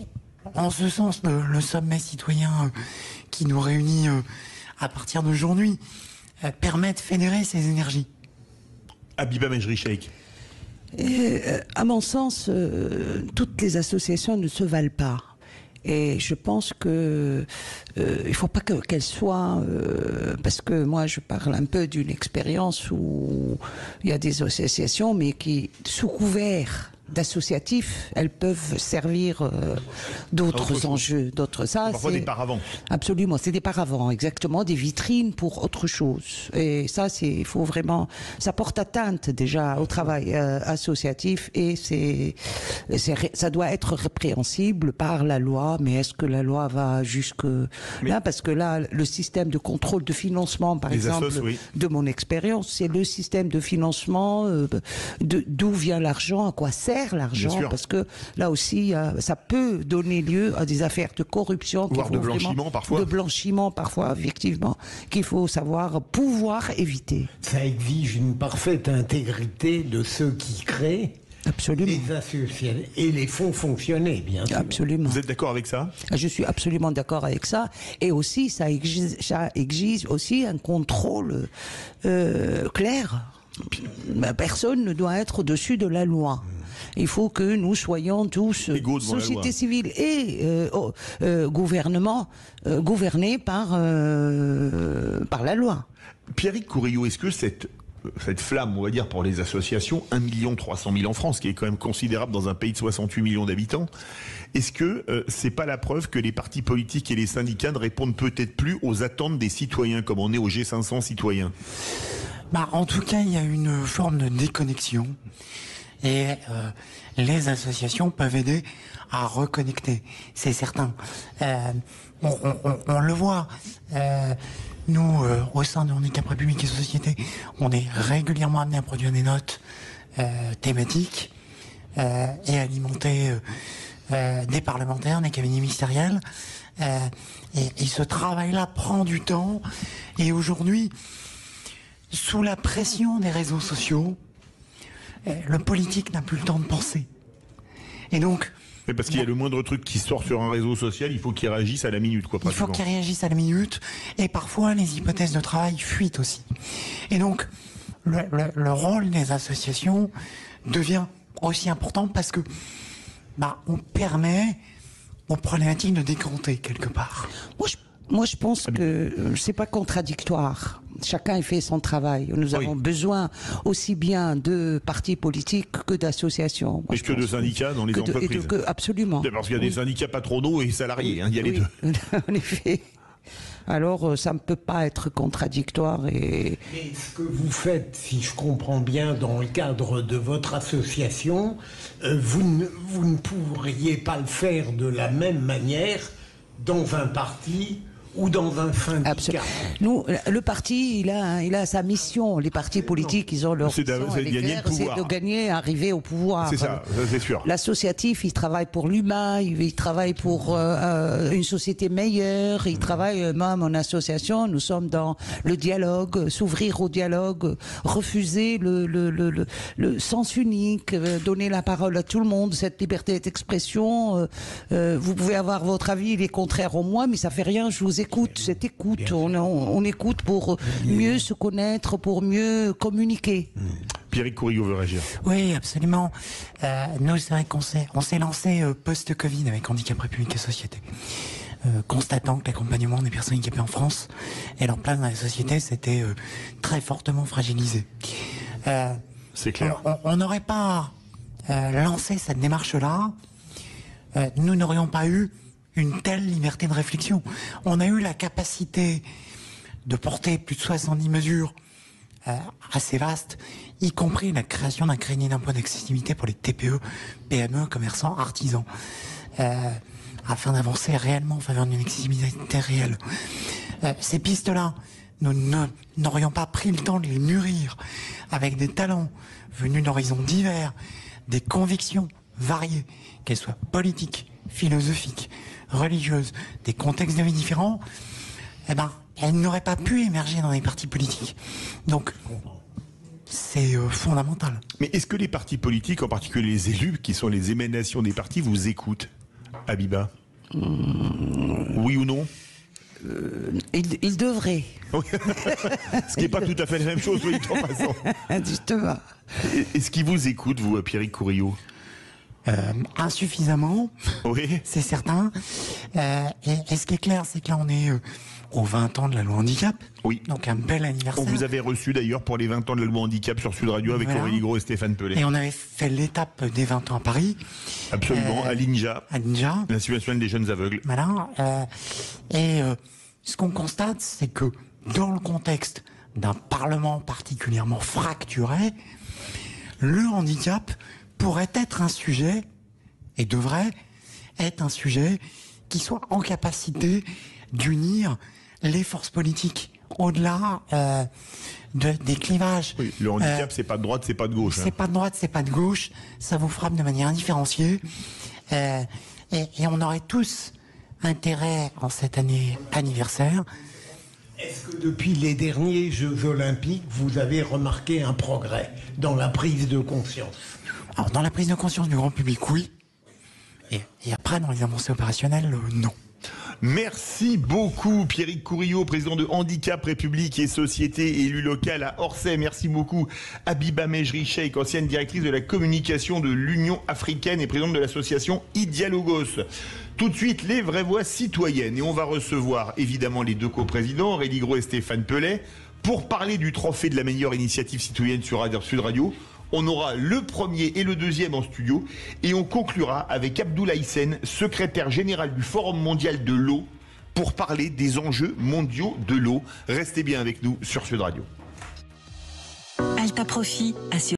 en ce sens, le sommet citoyen qui nous réunit à partir d'aujourd'hui permet de fédérer ces énergies. Habiba Mejricheikh. À mon sens, toutes les associations ne se valent pas. Et je pense que il faut pas qu'elles soient parce que moi je parle un peu d'une expérience où il y a des associations mais qui sous couvert d'associatifs, elles peuvent servir d'autres enjeux, d'autres ça. Parfois des paravents. Absolument, c'est des paravents, exactement, des vitrines pour autre chose. Et ça, il faut vraiment, ça porte atteinte déjà au travail associatif et ça doit être répréhensible par la loi. Mais est-ce que la loi va jusque là? Parce que là, le système de contrôle de financement, par exemple, de mon expérience, c'est le système de financement d'où vient l'argent, à quoi sert l'argent, parce que là aussi ça peut donner lieu à des affaires de corruption, voire de blanchiment parfois. De blanchiment parfois, effectivement, qu'il faut pouvoir éviter. Ça exige une parfaite intégrité de ceux qui créent. Absolument. Les associations et les fonds fonctionner, bien sûr. Absolument. Vous êtes d'accord avec ça? Je suis absolument d'accord avec ça. Et aussi, ça exige aussi un contrôle clair. Personne ne doit être au-dessus de la loi. Il faut que nous soyons tous, société civile et gouvernement, gouvernés par la loi. Pierrick Courillou, est-ce que cette flamme, on va dire, pour les associations, 1 300 000 en France, qui est quand même considérable dans un pays de 68 millions d'habitants, est-ce que c'est pas la preuve que les partis politiques et les syndicats ne répondent peut-être plus aux attentes des citoyens, comme on est au G500 citoyens? En tout cas, il y a une forme de déconnexion. Et les associations peuvent aider à reconnecter, c'est certain. On le voit. Nous, au sein de Handicap, République et Société, on est régulièrement amené à produire des notes thématiques et alimenter des parlementaires, des cabinets ministériels. Et ce travail-là prend du temps. Et aujourd'hui, sous la pression des réseaux sociaux, le politique n'a plus le temps de penser. Et donc... Mais parce qu'il y a le moindre truc qui sort sur un réseau social, il faut qu'il réagisse à la minute, quoi, pratiquement. Il faut qu'il réagisse à la minute, et parfois les hypothèses de travail fuitent aussi. Et donc, le rôle des associations devient aussi important parce que on permet problématique de décompter quelque part. Moi, je pense que c'est pas contradictoire. Chacun fait son travail. Nous avons besoin aussi bien de partis politiques que d'associations. Et que de syndicats dans les entreprises. Absolument. Parce qu'il y a des syndicats patronaux et salariés, il y a les deux. En effet. Alors, ça ne peut pas être contradictoire. Mais ce que vous faites, si je comprends bien, dans le cadre de votre association, vous ne pourriez pas le faire de la même manière dans un parti ou dans un syndicat. Nous, le parti, il a sa mission. Les partis politiques, ils ont leur mission. C'est de gagner le pouvoir. C'est de gagner, arriver au pouvoir. C'est ça, c'est sûr. L'associatif, il travaille pour l'humain, il travaille pour une société meilleure, il travaille même en association. Nous sommes dans le dialogue, s'ouvrir au dialogue, refuser le sens unique, donner la parole à tout le monde, cette liberté d'expression. Vous pouvez avoir votre avis, il est contraire au moi, mais ça fait rien, je vous écoute, cette écoute. On écoute pour mieux se connaître, pour mieux communiquer. Pierrick Courillot veut réagir. Oui, absolument. Nous, c'est vrai qu'on s'est lancé post-Covid avec Handicap République et Société. Constatant que l'accompagnement des personnes handicapées en France et leur place dans la société, c'était très fortement fragilisé. C'est clair. On n'aurait pas lancé cette démarche-là, nous n'aurions pas eu une telle liberté de réflexion. On a eu la capacité de porter plus de 70 mesures assez vastes, y compris la création d'un crédit d'impôt d'accessibilité pour les TPE, PME, commerçants, artisans, afin d'avancer réellement en faveur d'une accessibilité réelle. Ces pistes-là, nous n'aurions pas pris le temps de les mûrir avec des talents venus d'horizons divers, des convictions variées, qu'elles soient politiques, philosophiques, religieuses, des contextes de vie différents, elles n'auraient pas pu émerger dans les partis politiques. Donc, c'est fondamental. Mais est-ce que les partis politiques, en particulier les élus, qui sont les émanations des partis, vous écoutent, Abiba? Oui ou non? Il devrait. Ce qui n'est pas tout à fait la même chose, oui, en passant. Justement. Est-ce qu'ils vous écoutent, vous, Pierrick Courillot? Insuffisamment, oui. C'est certain. Et ce qui est clair, c'est que là, on est aux 20 ans de la loi handicap. Oui. Donc un bel anniversaire. On vous avait reçu d'ailleurs pour les 20 ans de la loi handicap sur Sud Radio avec Aurélie Gros et Stéphane Pellet. Et on avait fait l'étape des 20 ans à Paris. Absolument, à l'INJA. l'Institut national des jeunes aveugles. Voilà. Ce qu'on constate, c'est que dans le contexte d'un Parlement particulièrement fracturé, le handicap pourrait être un sujet, et devrait être un sujet, qui soit en capacité d'unir les forces politiques au-delà des clivages. Oui, le handicap, c'est pas de droite, c'est pas de gauche. C'est pas de droite, c'est pas de gauche. Ça vous frappe de manière indifférenciée. Et on aurait tous intérêt, en cette année anniversaire. Est-ce que depuis les derniers Jeux Olympiques, vous avez remarqué un progrès dans la prise de conscience? Alors, dans la prise de conscience du grand public, oui. Et après, dans les avancées opérationnelles, non. Merci beaucoup Pierrick Courillot, président de Handicap République et Société, élu local à Orsay. Merci beaucoup Abiba Mejri Cheikh, ancienne directrice de la communication de l'Union africaine et présidente de l'association iDialogos. Tout de suite, les vraies voix citoyennes. Et on va recevoir évidemment les deux coprésidents, Aurélie Gros et Stéphane Pellet, pour parler du trophée de la meilleure initiative citoyenne sur Sud Radio. On aura le premier et le deuxième en studio et on conclura avec Abdoulaye Sen, secrétaire général du Forum mondial de l'eau, pour parler des enjeux mondiaux de l'eau. Restez bien avec nous sur Sud Radio. Alta Profit assure